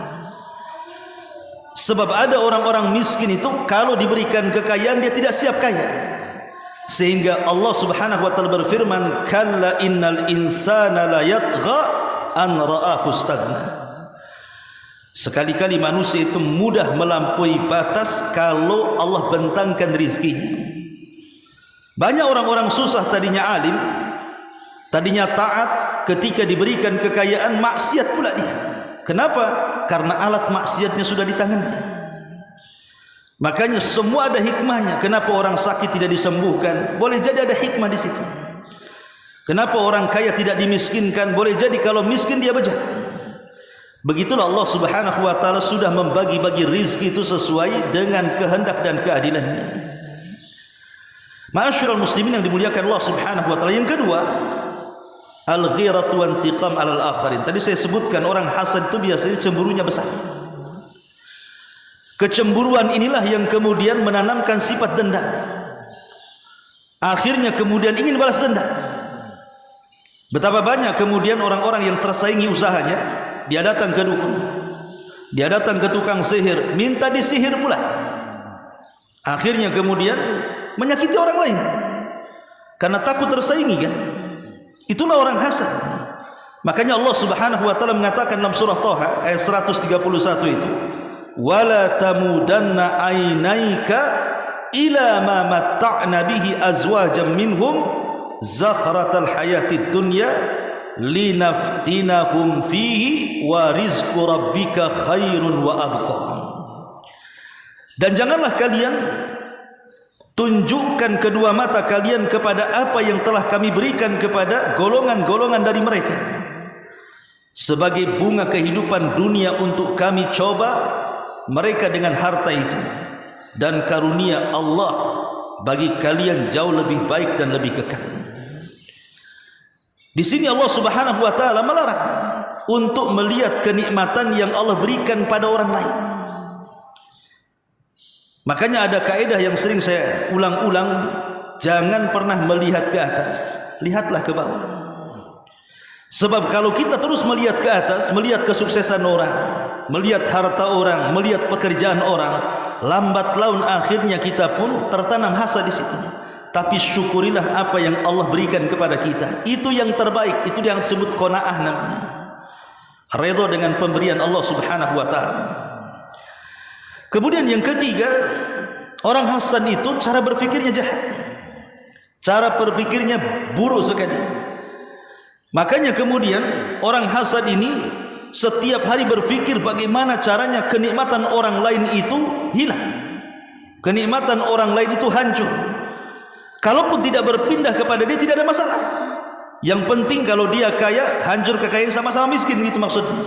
Sebab ada orang-orang miskin itu kalau diberikan kekayaan dia tidak siap kaya. Sehingga Allah Subhanahu wa taala berfirman, kalla innal insana la yatgha an ra'ahu istaghna. Sekali-kali manusia itu mudah melampaui batas kalau Allah bentangkan rezekinya. Banyak orang-orang susah tadinya alim, tadinya taat, ketika diberikan kekayaan maksiat pula dia. Kenapa? Karena alat maksiatnya sudah di tangannya. Makanya semua ada hikmahnya. Kenapa orang sakit tidak disembuhkan? Boleh jadi ada hikmah di situ. Kenapa orang kaya tidak dimiskinkan? Boleh jadi kalau miskin dia bejat. Begitulah Allah Subhanahu wa taala sudah membagi-bagi rizki itu sesuai dengan kehendak dan keadilannya. Ma'asyiral muslimin yang dimuliakan Allah Subhanahu wa taala. Yang kedua, al-ghiratu wa intiqam 'alal akharin. Tadi saya sebutkan orang hasad itu biasanya cemburunya besar. Kecemburuan inilah yang kemudian menanamkan sifat dendam. Akhirnya kemudian ingin balas dendam. Betapa banyak kemudian orang-orang yang tersaingi usahanya, dia datang ke dukun, dia datang ke tukang sihir, minta disihir pula. Akhirnya kemudian menyakiti orang lain karena takut tersaingi kan. Itulah orang hasad. Makanya Allah Subhanahu wa taala mengatakan dalam surah Thaha ayat 131 itu, wala tamudanna ainaika ila ma matta'na bihi azwajan minhum zakhratal hayatid dunya linaftinahum fihi wa rizqu rabbika khairun wa abqa. Dan janganlah kalian tunjukkan kedua mata kalian kepada apa yang telah kami berikan kepada golongan-golongan dari mereka sebagai bunga kehidupan dunia untuk kami coba mereka dengan harta itu, dan karunia Allah bagi kalian jauh lebih baik dan lebih kekal. Di sini Allah Subhanahu wa taala melarang untuk melihat kenikmatan yang Allah berikan pada orang lain. Makanya ada kaidah yang sering saya ulang-ulang, jangan pernah melihat ke atas, lihatlah ke bawah. Sebab kalau kita terus melihat ke atas, melihat kesuksesan orang, melihat harta orang, melihat pekerjaan orang, lambat laun akhirnya kita pun tertanam hasad di situ. Tapi syukurilah apa yang Allah berikan kepada kita. Itu yang terbaik, itu yang disebut qanaah namanya. Redha dengan pemberian Allah Subhanahu wa taala. Kemudian yang ketiga, orang hasad itu cara berpikirnya jahat. Cara berpikirnya buruk sekali. Makanya kemudian orang hasad ini setiap hari berpikir bagaimana caranya kenikmatan orang lain itu hilang, kenikmatan orang lain itu hancur. Kalaupun tidak berpindah kepada dia tidak ada masalah. Yang penting kalau dia kaya, hancur kekayaan sama-sama miskin, gitu maksudnya.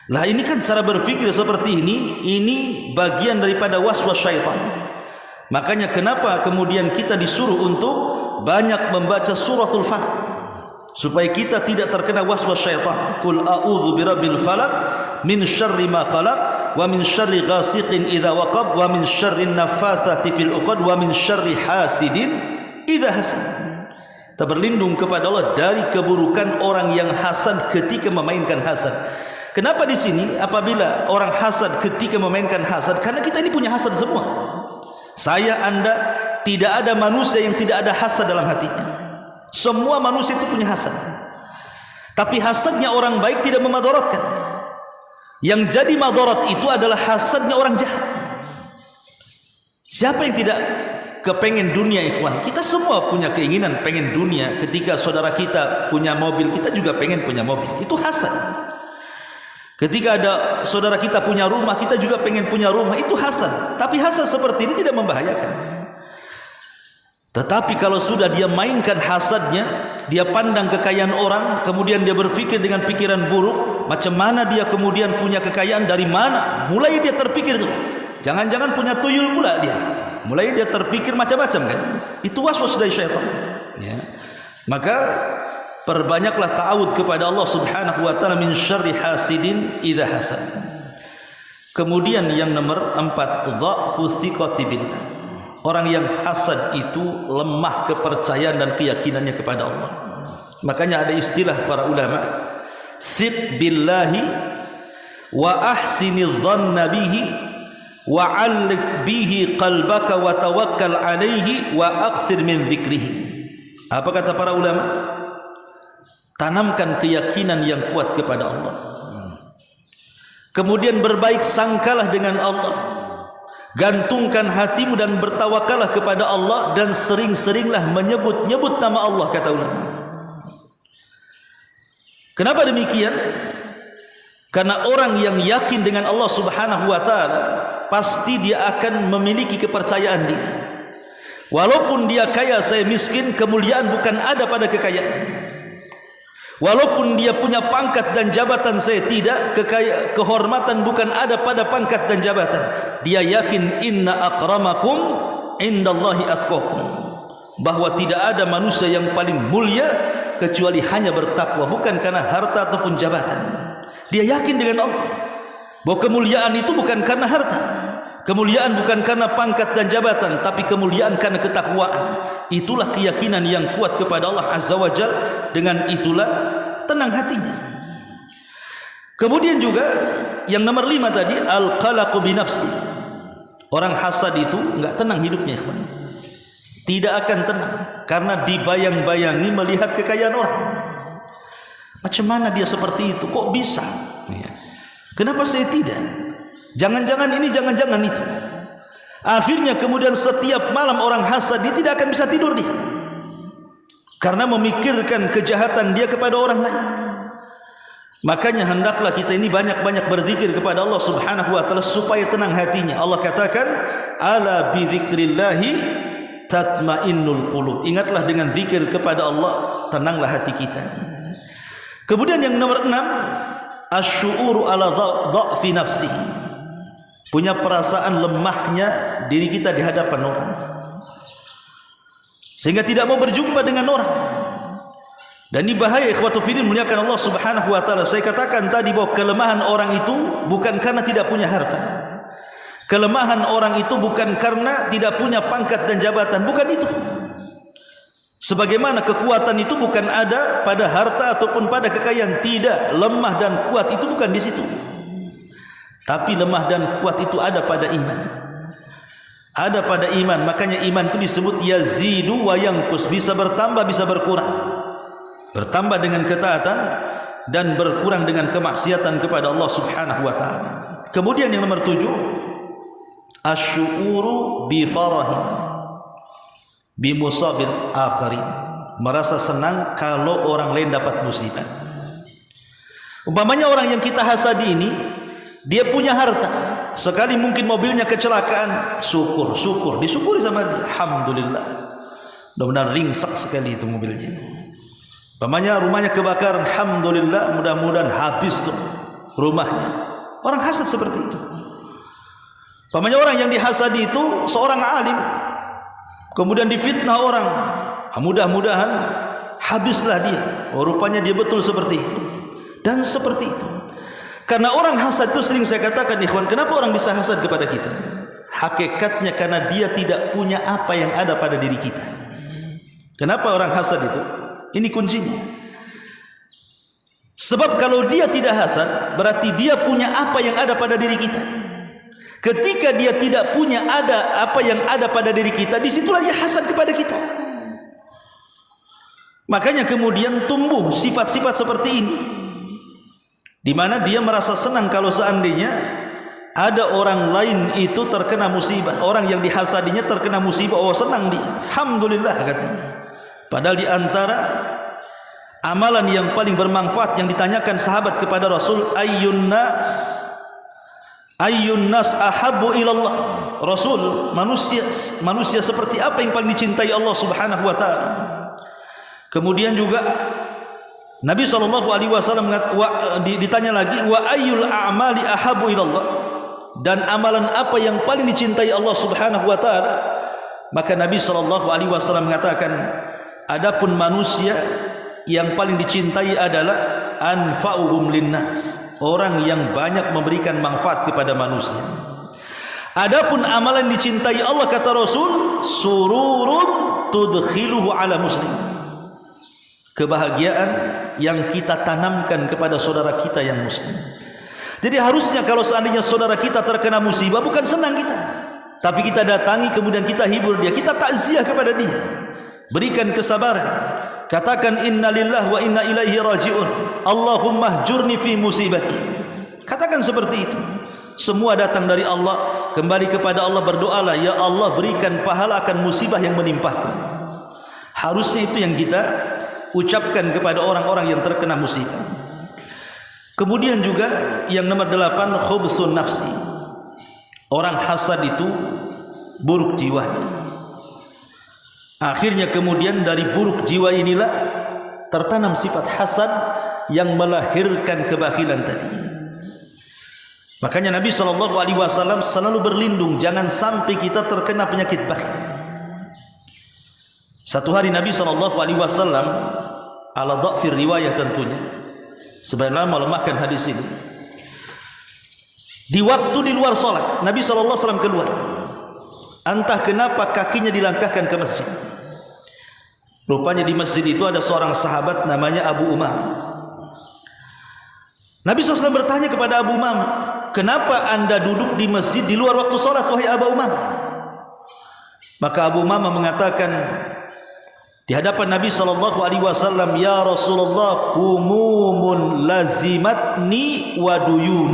Lah ini kan cara berpikir seperti ini bagian daripada waswas syaitan. Makanya kenapa kemudian kita disuruh untuk banyak membaca suratul Falaq, supaya kita tidak terkena waswas syaitan. Qul a'udzu birabbil falaq min syarri ma khalaq wa min syarri ghasiqin idza waqab wa min syarri naffatsati fil 'uqad wa min syarri hasidin idza hasad. Kita berlindung kepada Allah dari keburukan orang yang hasad ketika memainkan hasad. Kenapa di sini apabila orang hasad ketika memainkan hasad? Karena kita ini punya hasad semua. Saya, Anda, tidak ada manusia yang tidak ada hasad dalam hatinya. Semua manusia itu punya hasad. Tapi hasadnya orang baik tidak memadaratkan. Yang jadi madarat itu adalah hasadnya orang jahat. Siapa yang tidak kepengen dunia, ikhwan? Kita semua punya keinginan pengen dunia. Ketika saudara kita punya mobil, kita juga pengen punya mobil. Itu hasad. Ketika ada saudara kita punya rumah, kita juga pengen punya rumah. Itu hasad. Tapi hasad seperti ini tidak membahayakan. Tetapi kalau sudah dia mainkan hasadnya, dia pandang kekayaan orang, kemudian dia berpikir dengan pikiran buruk, macam mana dia kemudian punya kekayaan, dari mana? Mulai dia terpikir tuh, jangan-jangan punya tuyul pula dia. Mulai dia terpikir macam-macam kan. Itu waswas dari syaitan ya. Maka perbanyaklah ta'awud kepada Allah Subhanahu wa taala min syarri hasidin idza hasad. Kemudian yang nomor 4, dha'fu thiqati billah. Orang yang hasad itu lemah kepercayaan dan keyakinannya kepada Allah. Makanya ada istilah para ulama, thiq billahi wa ahsinidh dhanna bihi wa'alliq bihi qalbaka wa tawakkal alaihi wa akthir min dzikrihi. Apa kata para ulama? Tanamkan keyakinan yang kuat kepada Allah, kemudian berbaik sangkalah dengan Allah, gantungkan hatimu dan bertawakallah kepada Allah, dan sering-seringlah menyebut-nyebut nama Allah, kata ulama. Kenapa demikian? Karena orang yang yakin dengan Allah Subhanahu wa taala pasti dia akan memiliki kepercayaan diri. Walaupun dia kaya saya miskin, kemuliaan bukan ada pada kekayaan. Walaupun dia punya pangkat dan jabatan saya tidak, kehormatan bukan ada pada pangkat dan jabatan. Dia yakin inna akramakum indallahi atqakum, bahwa tidak ada manusia yang paling mulia kecuali hanya bertakwa, bukan karena harta ataupun jabatan. Dia yakin dengan Allah bahwa kemuliaan itu bukan karena harta, kemuliaan bukan karena pangkat dan jabatan, tapi kemuliaan karena ketakwaan. Itulah keyakinan yang kuat kepada Allah Azza wa Jalla. Dengan itulah tenang hatinya. Kemudian juga yang nomor 5 tadi, al-qalaqu binafsi. Orang hasad itu enggak tenang hidupnya, ikhwan. Tidak akan tenang karena dibayang-bayangi melihat kekayaan orang. Macam mana dia seperti itu? Kok bisa? Kenapa saya tidak? Jangan-jangan ini, jangan-jangan itu. Akhirnya kemudian setiap malam orang hasad, dia tidak akan bisa tidur dia, karena memikirkan kejahatan dia kepada orang lain. Makanya hendaklah kita ini banyak-banyak berzikir kepada Allah Subhanahu wa taala supaya tenang hatinya. Allah katakan, ala bi dzikrillahi tatmainnul qulub. Ingatlah dengan zikir kepada Allah, tenanglah hati kita. Kemudian yang nomor 6, asy'uru ala dha'fi nafsi. Punya perasaan lemahnya diri kita di hadapan orang, sehingga tidak mau berjumpa dengan orang. Dan ini bahaya, ikhwatu fillah, muliakan Allah Subhanahu wa taala. Saya katakan tadi bahwa kelemahan orang itu bukan karena tidak punya harta. Kelemahan orang itu bukan karena tidak punya pangkat dan jabatan, bukan itu. Sebagaimana kekuatan itu bukan ada pada harta ataupun pada kekayaan, tidak. Lemah dan kuat itu bukan di situ. Tapi lemah dan kuat itu ada pada iman. Ada pada iman. Makanya iman itu disebut yazidu wa yanqus, bisa bertambah bisa berkurang. Bertambah dengan ketaatan dan berkurang dengan kemaksiatan kepada Allah Subhanahu wa taala. Kemudian yang nomor 7, asy'uru bi farahin bi musabil akharin. Merasa senang kalau orang lain dapat musibah. Umpamanya orang yang kita hasadi ini, dia punya harta, sekali mungkin mobilnya kecelakaan, syukur, disyukuri sama dia, alhamdulillah, mudah-mudahan ringsek sekali itu mobilnya. Umpamanya rumahnya kebakaran, alhamdulillah, mudah-mudahan habis tuh rumahnya. Orang hasad seperti itu. Umpamanya orang yang dihasadi itu seorang alim, kemudian difitnah orang, mudah-mudahan habislah dia. Oh, rupanya dia betul seperti itu. Dan seperti itu. Karena orang hasad itu sering saya katakan, ikhwan, kenapa orang bisa hasad kepada kita? Hakikatnya karena dia tidak punya apa yang ada pada diri kita. Kenapa orang hasad itu? Ini kuncinya. Sebab kalau dia tidak hasad, berarti dia punya apa yang ada pada diri kita. Ketika dia tidak punya apa yang ada pada diri kita, disitulah dia hasad kepada kita. Makanya kemudian tumbuh sifat-sifat seperti ini, di mana dia merasa senang kalau seandainya ada orang lain itu terkena musibah, orang yang dihasadinya terkena musibah, oh senang dia, alhamdulillah katanya. Padahal di antara amalan yang paling bermanfaat yang ditanyakan sahabat kepada Rasul, ayyun nas ahabbu ilallah. Rasul, manusia seperti apa yang paling dicintai Allah Subhanahu wa taala? Kemudian juga Nabi SAW ditanya lagi, wa ayyul a'mali ahabu ilallah, dan amalan apa yang paling dicintai Allah Subhanahu wa taala? Maka Nabi SAW mengatakan, adapun manusia yang paling dicintai adalah anfa'uhum linnas, orang yang banyak memberikan manfaat kepada manusia. Adapun amalan dicintai Allah, kata Rasul, sururun tudkhiluhu ala muslim, kebahagiaan yang kita tanamkan kepada saudara kita yang muslim. Jadi harusnya kalau seandainya saudara kita terkena musibah, bukan senang kita, tapi kita datangi kemudian kita hibur dia, kita takziah kepada dia, berikan kesabaran, katakan inna lillahi wa inna ilaihi raji'un, Allahumma hjurni fi musibati. Katakan seperti itu. Semua datang dari Allah, kembali kepada Allah, berdoalah, ya Allah berikan pahala akan musibah yang menimpaku. Harusnya itu yang kita ucapkan kepada orang-orang yang terkena musibah. Kemudian juga yang nomor 8, khubsun nafsi. Orang hasad itu buruk jiwanya. Akhirnya kemudian dari buruk jiwa inilah tertanam sifat hasad yang melahirkan kebakhilan tadi. Makanya Nabi SAW selalu berlindung jangan sampai kita terkena penyakit bakhil. Satu hari Nabi SAW ala dha'fir riwayah tentunya, sebenarnya melemahkan hadis ini, di waktu di luar solat Nabi SAW keluar, entah kenapa kakinya dilangkahkan ke masjid. Rupanya di masjid itu ada seorang sahabat namanya Abu Umamah. Nabi SAW bertanya kepada Abu Umamah, kenapa anda duduk di masjid di luar waktu solat wahai Abu Umamah? Maka Abu Umamah mengatakan di hadapan Nabi SAW, ya Rasulullah, humumun lazimatni wa duyun.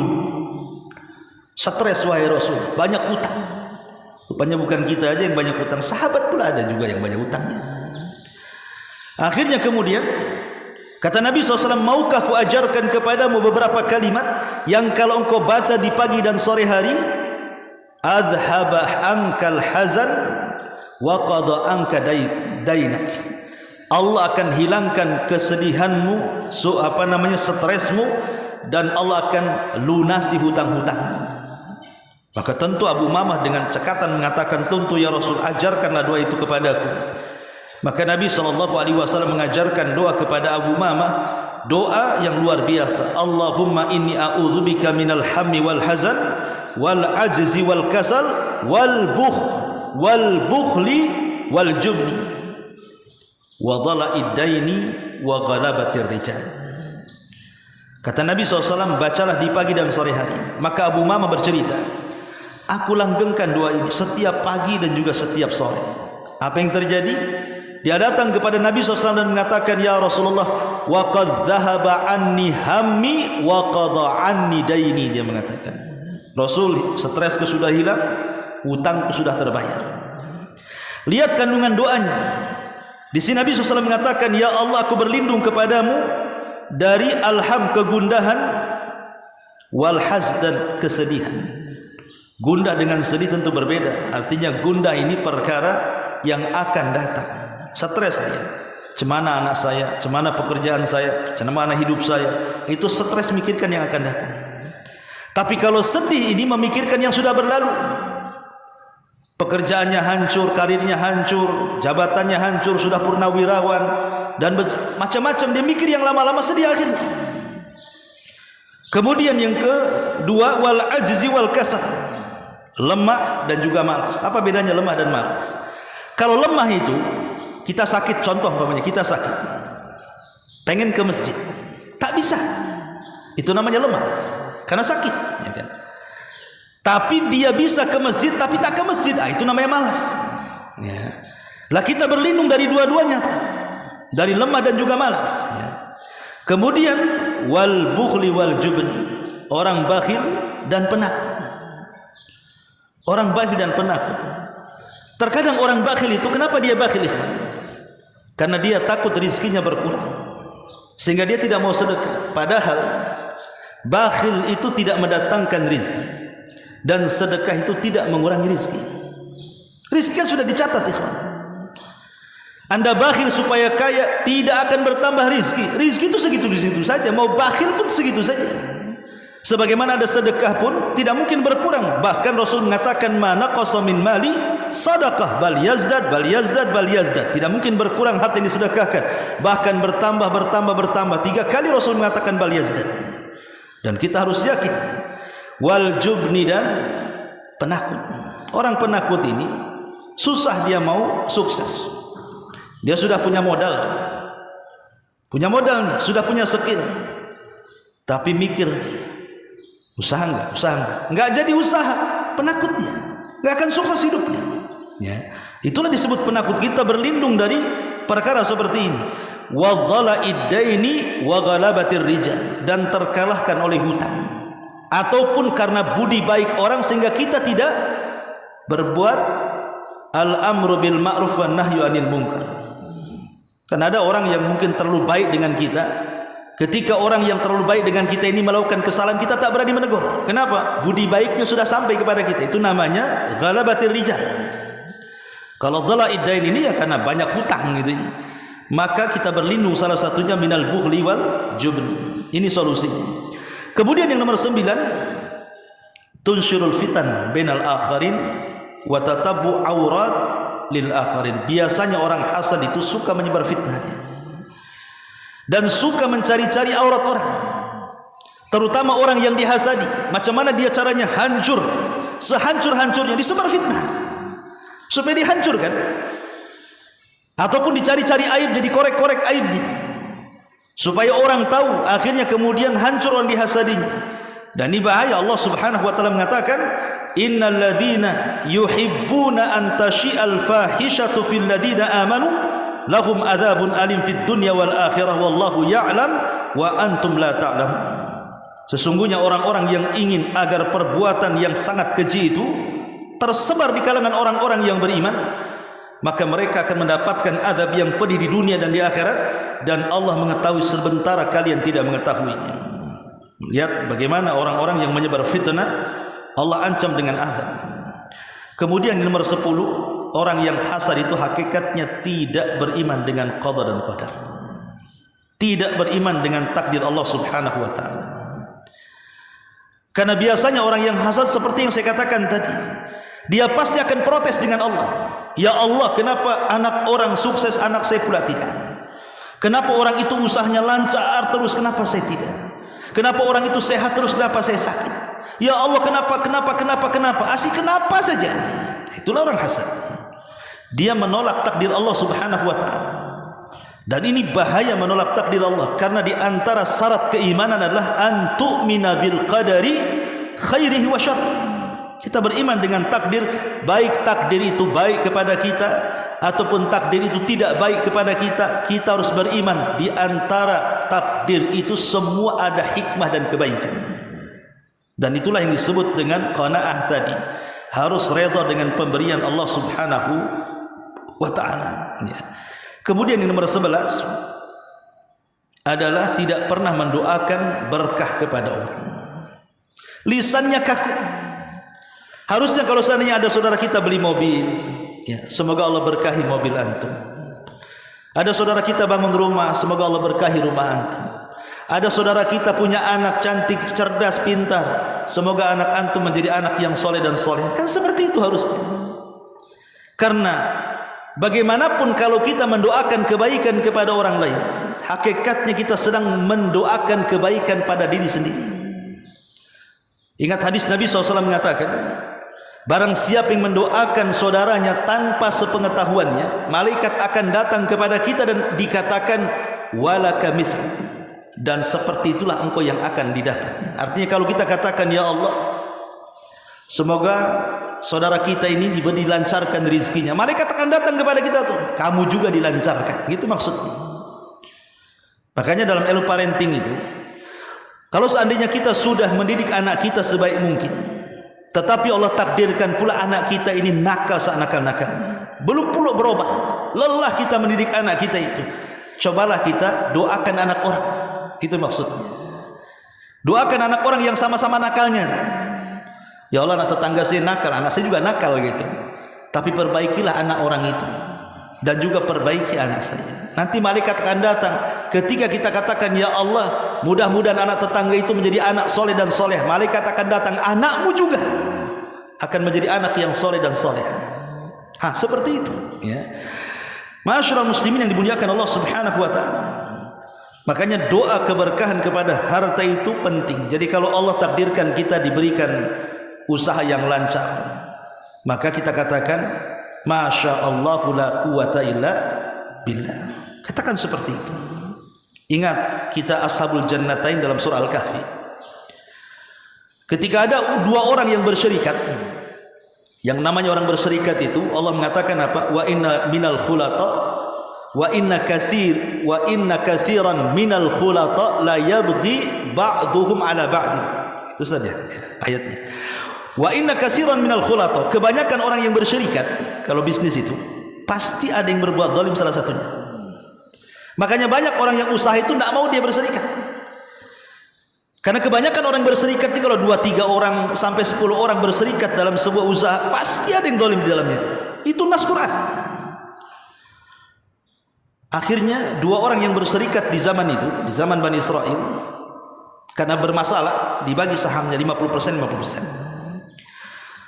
Stres wahai Rasul, banyak utang. Rupanya bukan kita aja yang banyak utang, sahabat pula ada juga yang banyak utangnya. Akhirnya kemudian kata Nabi SAW, maukah ku ajarkan kepadamu beberapa kalimat yang kalau engkau baca di pagi dan sore hari, adhaba ankal hazan wa qada anka dainak, Allah akan hilangkan kesedihanmu, stresmu, dan Allah akan lunasi hutang-hutang. Maka tentu Abu Umamah dengan cekatan mengatakan, tentu ya Rasul, ajarkanlah doa itu kepadaku. Maka Nabi SAW mengajarkan doa kepada Abu Umamah, doa yang luar biasa. Allahumma inni a'udzubika minal hammi wal hazan wal ajzi wal kasal wal bukhli wal jubni wa dhala'id daini wa ghalabatir rijal. Kata Nabi SAW, bacalah di pagi dan sore hari. Maka Abu Umamah bercerita, aku langgengkan doa ini setiap pagi dan juga setiap sore. Apa yang terjadi? Dia datang kepada Nabi SAW dan mengatakan, ya Rasulullah, wa qad dhahaba anni hammi wa qada anni daini. Dia mengatakan, Rasul, stresku sudah hilang, hutangku sudah terbayar. Lihat kandungan doanya. Di sini Nabi SAW mengatakan, ya Allah, aku berlindung kepadamu dari alham, kegundahan, wal hazdan, kesedihan. Gundah dengan sedih tentu berbeda. Artinya gundah ini perkara yang akan datang. Stres dia, cemana anak saya, cemana pekerjaan saya, cemana hidup saya. Itu stres mikirkan yang akan datang. Tapi kalau sedih ini memikirkan yang sudah berlalu. Pekerjaannya hancur, karirnya hancur, jabatannya hancur, sudah purnawirawan, dan macam-macam. Dia mikir yang lama-lama, sedih akhirnya. Kemudian yang kedua, wal ajzi wal kasal, lemah dan juga malas. Apa bedanya lemah dan malas? Kalau lemah itu, kita sakit, contoh umpamanya kita sakit, pengen ke masjid, tak bisa, itu namanya lemah karena sakit, ya kan? Tapi dia bisa ke masjid tapi tak ke masjid, itu namanya malas, ya. Lah kita berlindung dari dua-duanya, dari lemah dan juga malas, ya. Kemudian wal bukhli wal jubni, orang bakhil dan penakut. Orang bakhil dan penakut. Terkadang orang bakhil itu, kenapa dia bakhil? Karena dia takut rizkinya berkurang, sehingga dia tidak mau sedekah. Padahal bakhil itu tidak mendatangkan rizki, dan sedekah itu tidak mengurangi rizki. Rizki kan sudah dicatat, ikhwan. Anda bakhil supaya kaya, tidak akan bertambah rizki. Rizki itu segitu-segitu saja. Mau bakhil pun segitu saja. Sebagaimana ada sedekah pun tidak mungkin berkurang. Bahkan Rasul mengatakan, mana qasa min mali sadaqah bal yazdad bal yazdad bal yazdad. Tidak mungkin berkurang harta yang disedekahkan, bahkan bertambah. 3 kali Rasul mengatakan bal yazdad. Dan kita harus yakin. Wal jubni, dan penakut. Orang penakut ini susah dia mau sukses. Dia sudah punya modal nih, sudah punya skill, tapi mikir nih, Usaha enggak? Usaha enggak? Enggak jadi usaha, penakut dia. Enggak akan sukses hidupnya. Ya. Itulah disebut penakut. Kita berlindung dari perkara seperti ini. Wa dhala'id daini wa ghalabatir rijal, dan terkalahkan oleh hutang ataupun karena budi baik orang sehingga kita tidak berbuat al-amru bil ma'ruf wan nahyu 'anil munkar. Karena ada orang yang mungkin terlalu baik dengan kita. Ketika orang yang terlalu baik dengan kita ini melakukan kesalahan, kita tak berani menegur. Kenapa? Budi baiknya sudah sampai kepada kita. Itu namanya ghalabatir rijal. Kalau dhala'id dain ini ya karena banyak hutang gitu. Maka kita berlindung salah satunya minal bukhli wal jubni. Ini solusinya. Kemudian yang nomor 9, tunsyirul fitan bainal akharin wa tatabbu aurat lil akharin. Biasanya orang hasad itu suka menyebar fitnah dia. Dan suka mencari-cari aurat orang. Terutama orang yang dihasadi. Macam mana dia caranya hancur? Sehancur-hancurnya disebar fitnah. Supaya dihancurkan. Ataupun dicari-cari aib, jadi korek-korek aibnya. Supaya orang tahu, akhirnya kemudian hancur orang dihasadinya. Dan ini bahaya. Allah Subhanahu wa taala mengatakan, innal ladzina yuhibbuna an tashi'al fahishatu fil ladzina amanu lahum adzabun alim fid dunya wal akhirah wallahu ya'lam wa antum la ta'lamun. Sesungguhnya orang-orang yang ingin agar perbuatan yang sangat keji itu tersebar di kalangan orang-orang yang beriman, maka mereka akan mendapatkan azab yang pedih di dunia dan di akhirat, dan Allah mengetahui sementara kalian tidak mengetahuinya. Lihat bagaimana orang-orang yang menyebar fitnah Allah ancam dengan azab. Kemudian nomor 10, orang yang hasad itu hakikatnya tidak beriman dengan qada dan qadar. Tidak beriman dengan takdir Allah Subhanahu wa taala. Karena biasanya orang yang hasad seperti yang saya katakan tadi, dia pasti akan protes dengan Allah. Ya Allah, kenapa anak orang sukses, anak saya pula tidak? Kenapa orang itu usahanya lancar terus, kenapa saya tidak? Kenapa orang itu sehat terus, kenapa saya sakit? Ya Allah, kenapa? Asyik kenapa saja. Itulah orang hasad. Dia menolak takdir Allah Subhanahu wa taala. Dan ini bahaya menolak takdir Allah, karena di antara syarat keimanan adalah antu'mina bil qadari khairihi wa syarrihi. Kita beriman dengan takdir, baik takdir itu baik kepada kita ataupun takdir itu tidak baik kepada kita. Kita harus beriman di antara takdir itu semua ada hikmah dan kebaikan. Dan itulah yang disebut dengan qanaah tadi. Harus redha dengan pemberian Allah Subhanahu wa taala. Kemudian yang nomor 11 adalah tidak pernah mendoakan berkah kepada orang. Lisannya kaku. Harusnya kalau seandainya ada saudara kita beli mobil, ya, semoga Allah berkahi mobil antum. Ada saudara kita bangun rumah, semoga Allah berkahi rumah antum. Ada saudara kita punya anak cantik, cerdas, pintar, semoga anak antum menjadi anak yang soleh dan soleh. Kan seperti itu harusnya. Karena bagaimanapun kalau kita mendoakan kebaikan kepada orang lain, hakikatnya kita sedang mendoakan kebaikan pada diri sendiri. Ingat hadis Nabi SAW mengatakan, barang siapa yang mendoakan saudaranya tanpa sepengetahuannya, malaikat akan datang kepada kita dan dikatakan walaka misl, dan seperti itulah engkau yang akan didapat. Artinya kalau kita katakan ya Allah, semoga saudara kita ini dilancarkan rezekinya, malaikat akan datang kepada kita tuh, kamu juga dilancarkan. Gitu maksudnya. Makanya dalam ilmu parenting itu, kalau seandainya kita sudah mendidik anak kita sebaik mungkin, tetapi Allah takdirkan pula anak kita ini nakal senakal-nakalnya, belum pula berubah, lelah kita mendidik anak kita itu, cobalah kita doakan anak orang. Itu maksudnya. Doakan anak orang yang sama-sama nakalnya. Ya Allah, anak tetangga saya nakal, anak saya juga nakal gitu. Tapi perbaikilah anak orang itu, dan juga perbaiki anak saya. Nanti malaikat akan datang. Ketika kita katakan ya Allah, mudah-mudahan anak tetangga itu menjadi anak soleh dan soleh, malaikat akan datang, anakmu juga akan menjadi anak yang soleh dan soleh. Seperti itu ya. Ma'asyiral muslimin yang dimuliakan Allah Subhanahu wa taala. Makanya doa keberkahan kepada harta itu penting. Jadi kalau Allah takdirkan kita diberikan usaha yang lancar, maka kita katakan Masya Allah la quwata illa billah. Katakan seperti itu. Ingat kita ashabul jannatain dalam surah Al-Kahfi. Ketika ada dua orang yang bersyarikat, yang namanya orang bersyarikat itu Allah mengatakan apa? Wa inna minal khulata wa inna katsiran minal khulata la yabghi ba'duhum ala ba'd. Itu saja ayatnya. Wa inna katsiran minal khulata, kebanyakan orang yang bersyarikat kalau bisnis itu pasti ada yang berbuat zalim salah satunya. Makanya banyak orang yang usaha itu tidak mau dia berserikat. Karena kebanyakan orang berserikat ini kalau 2-3 orang sampai 10 orang berserikat dalam sebuah usaha, pasti ada yang zalim di dalamnya itu. Itu nas Quran. Akhirnya 2 orang yang berserikat di zaman itu, di zaman Bani Israel, karena bermasalah dibagi sahamnya 50%.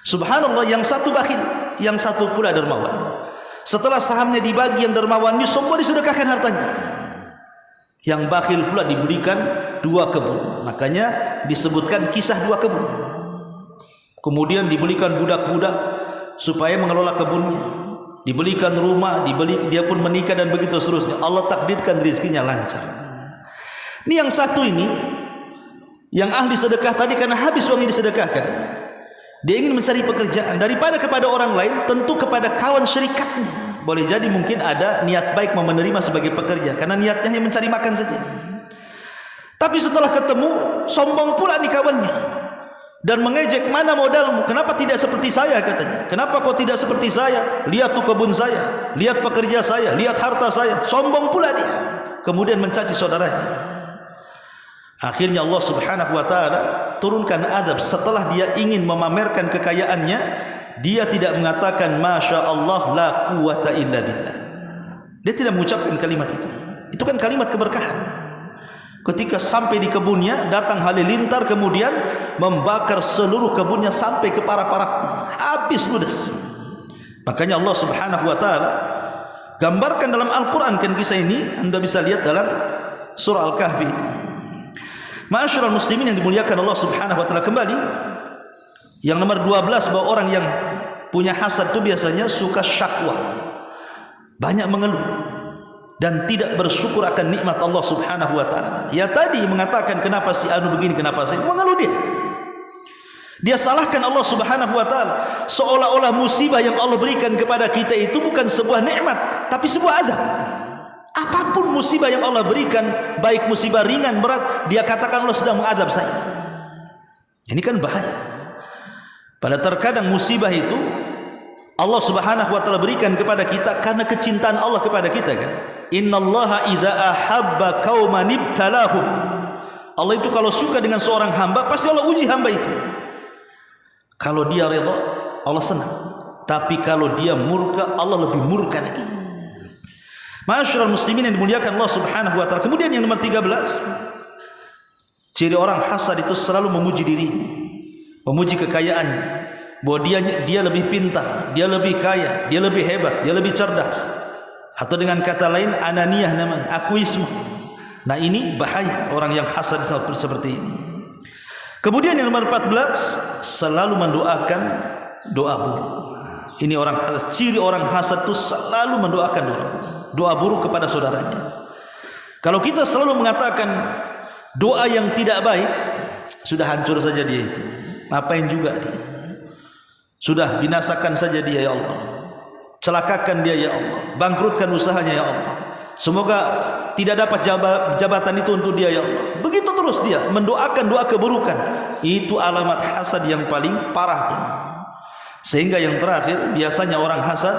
Subhanallah, yang satu bakhil, yang satu pula dermawan. Setelah sahamnya dibagi, yang dermawan ini semua disedekahkan hartanya. Yang bakhil pula diberikan 2 kebun. Makanya disebutkan kisah 2 kebun. Kemudian dibelikan budak-budak supaya mengelola kebunnya. Dibelikan rumah, dia pun menikah dan begitu seterusnya. Allah takdirkan rezekinya lancar. Ini yang satu ini, yang ahli sedekah tadi karena habis uang yang disedekahkan, dia ingin mencari pekerjaan daripada kepada orang lain, tentu kepada kawan syarikatnya. Boleh jadi mungkin ada niat baik menerima sebagai pekerja karena niatnya hanya mencari makan saja. Tapi setelah ketemu, sombong pula nih kawannya dan mengejek, mana modalmu? Kenapa tidak seperti saya, katanya. Kenapa kau tidak seperti saya? Lihat tuh kebun saya, lihat pekerja saya, lihat harta saya. Sombong pula dia. Kemudian mencaci saudaranya. Akhirnya Allah Subhanahu wa taala turunkan azab setelah dia ingin memamerkan kekayaannya. Dia tidak mengatakan Masya Allah la quwata illa billah. Dia tidak mengucapkan kalimat itu. Itu kan kalimat keberkahan. Ketika sampai di kebunnya, datang halilintar kemudian membakar seluruh kebunnya sampai ke para-para, habis ludes. Makanya Allah Subhanahu wa taala gambarkan dalam Al-Quran kan kisah ini. Anda bisa lihat dalam surah Al-Kahfi. Ma'asyiral muslimin yang dimuliakan Allah Subhanahu wa taala, kembali yang nomor 12, bahwa orang yang punya hasad itu biasanya suka syakwa, banyak mengeluh dan tidak bersyukur akan nikmat Allah Subhanahu wa taala. Ya tadi mengatakan kenapa si anu begini, kenapa saya, mengeluh dia salahkan Allah Subhanahu wa taala, seolah-olah musibah yang Allah berikan kepada kita itu bukan sebuah nikmat tapi sebuah azab. Apapun musibah yang Allah berikan, baik musibah ringan berat, dia katakan Allah sedang mengadab saya. Ini kan bahaya. Pada terkadang musibah itu Allah Subhanahu wa taala berikan kepada kita karena kecintaan Allah kepada kita kan. Innallaha idza ahabba qauman ibtalahum. Allah itu kalau suka dengan seorang hamba, pasti Allah uji hamba itu. Kalau dia redha, Allah senang. Tapi kalau dia murka, Allah lebih murka lagi. Ma'asyiral muslimin yang dimuliakan Allah Subhanahu wa taala. Kemudian yang nomor 13, ciri orang hasad itu selalu memuji dirinya, memuji kekayaannya, bahwa dia lebih pintar, dia lebih kaya, dia lebih hebat, dia lebih cerdas. Atau dengan kata lain ananiyah namanya, akuisme. Nah ini bahaya orang yang hasad seperti ini. Kemudian yang nomor 14, selalu mendoakan doa buruk. Ini orang hasad, ciri orang hasad itu selalu mendoakan doa buruk kepada saudaranya. Kalau kita selalu mengatakan doa yang tidak baik, sudah hancur saja dia itu. Ngapain juga dia? Sudah binasakan saja dia ya Allah. Celakakan dia ya Allah. Bangkrutkan usahanya ya Allah. Semoga tidak dapat jabatan itu untuk dia ya Allah. Begitu terus dia mendoakan doa keburukan. Itu alamat hasad yang paling parah tuh. Sehingga yang terakhir, biasanya orang hasad,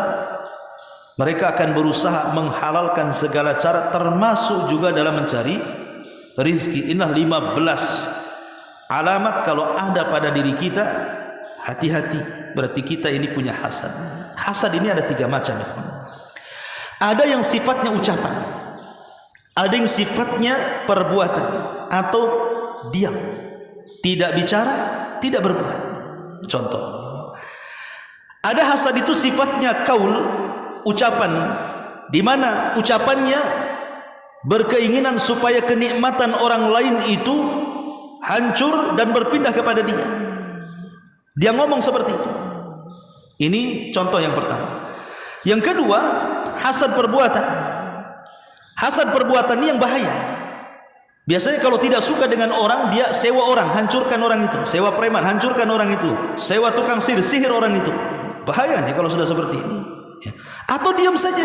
mereka akan berusaha menghalalkan segala cara, termasuk juga dalam mencari rizki. Inilah 15 alamat kalau ada pada diri kita, hati-hati, berarti kita ini punya hasad. Hasad ini ada 3 macam. Ada yang sifatnya ucapan, ada yang sifatnya perbuatan atau diam, tidak bicara, tidak berbuat. Contoh, ada hasad itu sifatnya kaul, ucapan, di mana ucapannya berkeinginan supaya kenikmatan orang lain itu hancur dan berpindah kepada dia. Dia ngomong seperti itu. Ini contoh yang pertama. Yang kedua, hasad perbuatan. Hasad perbuatan ini yang bahaya. Biasanya kalau tidak suka dengan orang, dia sewa orang, hancurkan orang itu, sewa preman, hancurkan orang itu, sewa tukang sihir orang itu. Bahaya nih kalau sudah seperti ini. Atau diam saja,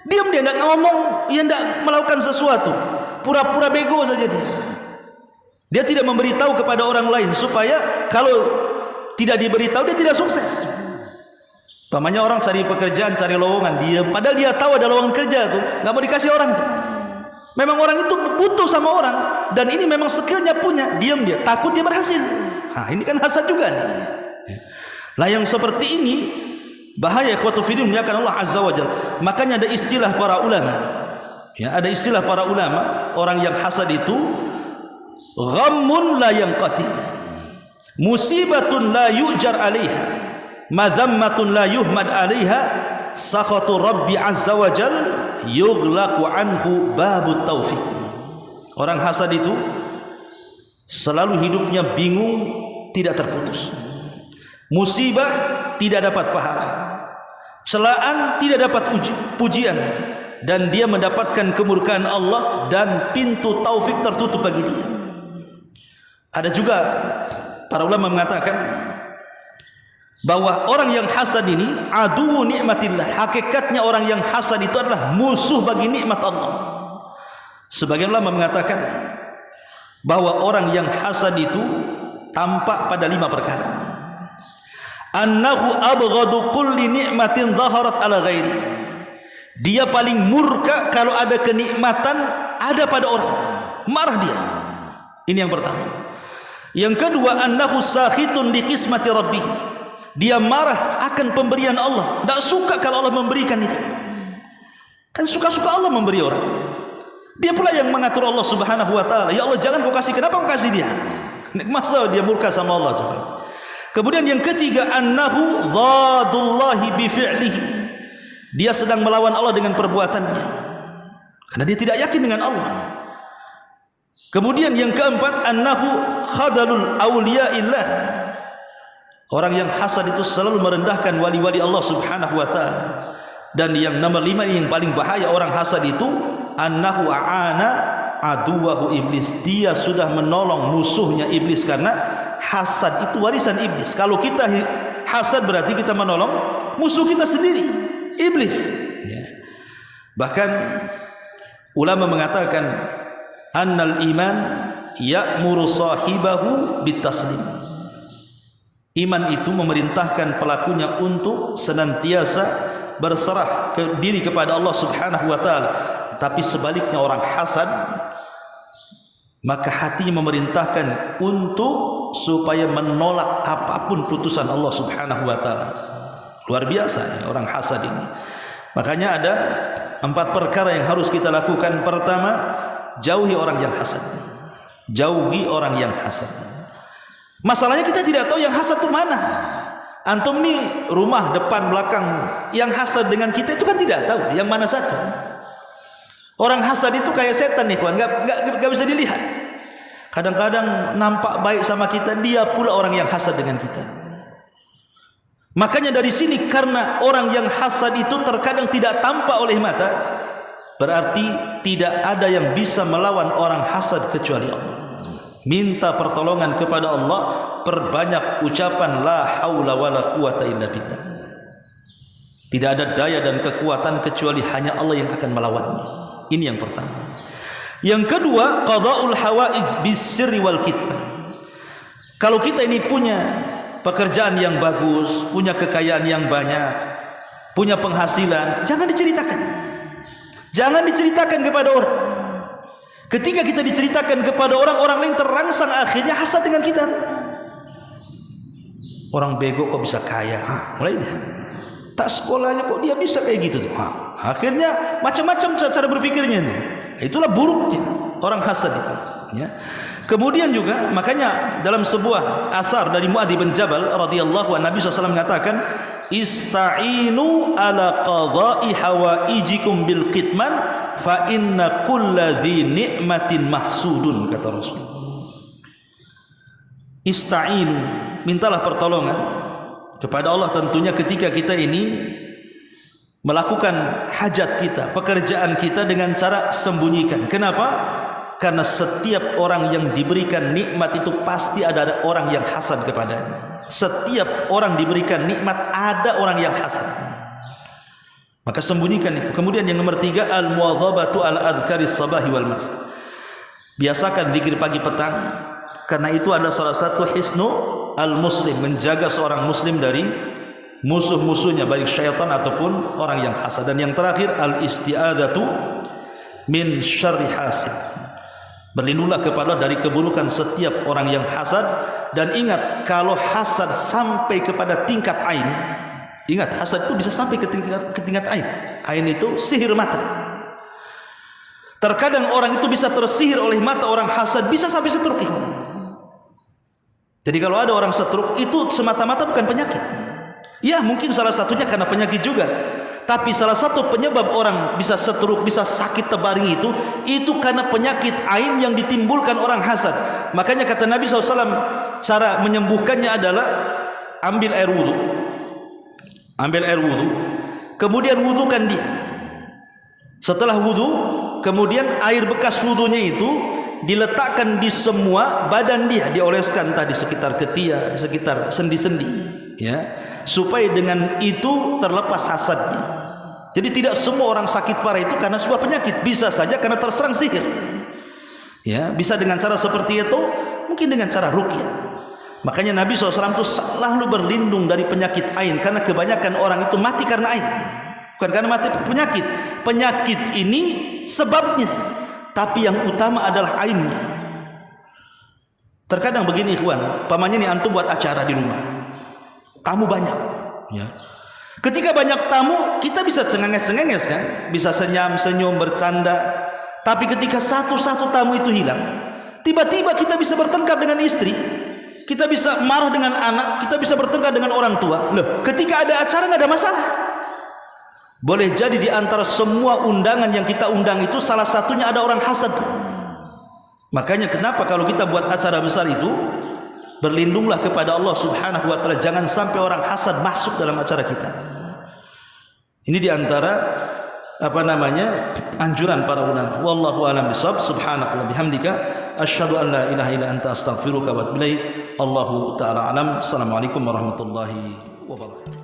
diam, dia tidak ngomong, dia tidak melakukan sesuatu, pura-pura bego saja dia. Dia tidak memberitahu kepada orang lain supaya kalau tidak diberitahu dia tidak sukses. Pamannya orang cari pekerjaan, cari lowongan, dia padahal dia tahu ada lowongan kerja tuh, nggak mau dikasih orang tuh. Memang orang itu butuh sama orang, dan ini memang skillnya punya, diam dia, takut dia berhasil. Nah, ini kan hasad juga nih. Lah yang seperti ini bahaya, ikhwatu fiddin, muliakan Allah azza wajalla. Makanya ada istilah para ulama, ya, ada istilah para ulama, orang yang hasad itu ghammun la yanqati, musibatun la yujar alaiha, madhammatun la yuhmad alaiha, sakhatu rabbi azza wajalla yughlaqu anhu babut taufiq. Orang hasad itu selalu hidupnya bingung, tidak terputus. Musibah tidak dapat pahala, celaan tidak dapat pujian, dan dia mendapatkan kemurkaan Allah dan pintu taufik tertutup bagi dia. Ada juga para ulama mengatakan bahwa orang yang hasad ini adu nikmatillah, hakikatnya orang yang hasad itu adalah musuh bagi nikmat Allah. Sebagian ulama mengatakan bahwa orang yang hasad itu tampak pada 5 perkara. Annahu abghadu kulli nikmatin dhaharat ala ghairi, dia paling murka kalau ada kenikmatan ada pada orang, marah dia. Ini yang pertama. Yang kedua, annahu sakhitun li qismati rabbih, dia marah akan pemberian Allah, tidak suka kalau Allah memberikan itu. Kan suka-suka Allah memberi orang. Dia pula yang mengatur Allah subhanahu wa ta'ala. Ya Allah, jangan kau kasih, kenapa kau kasih dia? Masa dia murka sama Allah coba. Kemudian yang ketiga, annahu dhadullahi bifi'lihi, dia sedang melawan Allah dengan perbuatannya, karena dia tidak yakin dengan Allah. Kemudian yang keempat, annahu khadalul awliya'illah, orang yang hasad itu selalu merendahkan wali-wali Allah subhanahu wa ta'ala. Dan yang nomor 5 yang paling bahaya orang hasad itu, annahu a'ana aduwahu iblis, dia sudah menolong musuhnya iblis, karena hasad itu warisan iblis. Kalau kita hasad berarti kita menolong musuh kita sendiri, iblis. Bahkan ulama mengatakan annal iman ya'muru sahibahu bitaslim, iman itu memerintahkan pelakunya untuk senantiasa berserah diri kepada Allah subhanahu wa ta'ala. Tapi sebaliknya orang hasad, maka hatinya memerintahkan untuk supaya menolak apapun putusan Allah subhanahu wa ta'ala. Luar biasa ya, orang hasad ini. Makanya ada 4 perkara yang harus kita lakukan. Pertama, jauhi orang yang hasad. Jauhi orang yang hasad. Masalahnya kita tidak tahu yang hasad itu mana. Antum nih rumah depan belakang yang hasad dengan kita itu kan tidak tahu yang mana satu. Orang hasad itu kayak setan nih kawan, nggak bisa dilihat. Kadang-kadang nampak baik sama kita, dia pula orang yang hasad dengan kita. Makanya dari sini, karena orang yang hasad itu terkadang tidak tampak oleh mata, berarti tidak ada yang bisa melawan orang hasad kecuali Allah. Minta pertolongan kepada Allah, perbanyak ucapan la haula wala quwata illa billah. Tidak ada daya dan kekuatan kecuali hanya Allah yang akan melawannya. Ini yang pertama. Yang kedua, qada'ul hawaij bisirri wal kitman. Kalau kita ini punya pekerjaan yang bagus, punya kekayaan yang banyak, punya penghasilan, jangan diceritakan. Jangan diceritakan kepada orang. Ketika kita diceritakan kepada orang, orang lain terangsang, akhirnya hasad dengan kita. Orang bego kok bisa kaya? Mulai dia. Tak sekolahnya kok dia bisa kayak gitu tuh. Akhirnya macam-macam cara berpikirnya nih. Itulah buruknya orang hasad itu. Ya. Kemudian juga makanya dalam sebuah asar dari Muadz bin Jabal radhiyallahu anhu, Nabi SAW mengatakan, ista'inu ala qada'i hawaijikum bil kitman fa inna kulladzi ni'matin mahsudun, kata Rasul. Ista'inu, mintalah pertolongan kepada Allah tentunya ketika kita ini melakukan hajat kita, pekerjaan kita dengan cara sembunyikan. Kenapa? karena setiap orang yang diberikan nikmat itu pasti ada orang yang hasad kepadanya. Setiap orang diberikan nikmat ada orang yang hasad. Maka sembunyikan itu. Kemudian yang nomor 3, al-muwadhabatu al-adhkari sabahi wal masa. Biasakan zikir pagi petang, karena itu adalah salah satu hisnu al-muslim, menjaga seorang muslim dari musuh-musuhnya baik syaitan ataupun orang yang hasad. Dan yang terakhir, al-isti'adzatu min syarri hasid. Berlindunglah kepada dari keburukan setiap orang yang hasad. Dan ingat, kalau hasad sampai kepada tingkat ain, ingat, hasad itu bisa sampai ke tingkat ain. Ain itu sihir mata. Terkadang orang itu bisa tersihir oleh mata orang hasad, bisa sampai stroke. Jadi kalau ada orang stroke, itu semata-mata bukan penyakit. Ya, mungkin salah satunya karena penyakit juga. Tapi salah satu penyebab orang bisa stroke, bisa sakit terbaring itu karena penyakit ain yang ditimbulkan orang hasad. Makanya kata Nabi SAW, cara menyembuhkannya adalah ambil air wudu, kemudian wudukan dia. Setelah wudu, kemudian air bekas wudunya itu diletakkan di semua badan dia, dioleskan tadi sekitar ketiak, di sekitar sendi-sendi, ya, supaya dengan itu terlepas hasadnya. Jadi tidak semua orang sakit parah itu karena sebuah penyakit, bisa saja karena terserang sihir. Ya, bisa dengan cara seperti itu, mungkin dengan cara ruqyah. Makanya Nabi SAW itu selalu berlindung dari penyakit ain, karena kebanyakan orang itu mati karena ain, bukan karena mati penyakit. Penyakit ini sebabnya, tapi yang utama adalah ainnya. Terkadang begini ikhwan, pamannya nih, antum buat acara di rumah, tamu banyak, ya. Ketika banyak tamu, kita bisa cengenges-cengenges kan, bisa senyum-senyum, bercanda. Tapi ketika satu-satu tamu itu hilang, tiba-tiba kita bisa bertengkar dengan istri, kita bisa marah dengan anak, kita bisa bertengkar dengan orang tua. Loh, ketika ada acara nggak ada masalah. Boleh jadi di antara semua undangan yang kita undang itu salah satunya ada orang hasad. Makanya kenapa kalau kita buat acara besar itu, berlindunglah kepada Allah Subhanahu wa taala, jangan sampai orang hasad masuk dalam acara kita. Ini di antara anjuran para ulama. Wallahu a'lam bishawab. Subhanaka wa bihamdika asyhadu an la ilaha illa anta astaghfiruka wa atubu ilaik. Allahu taala alam. Assalamualaikum warahmatullahi wabarakatuh.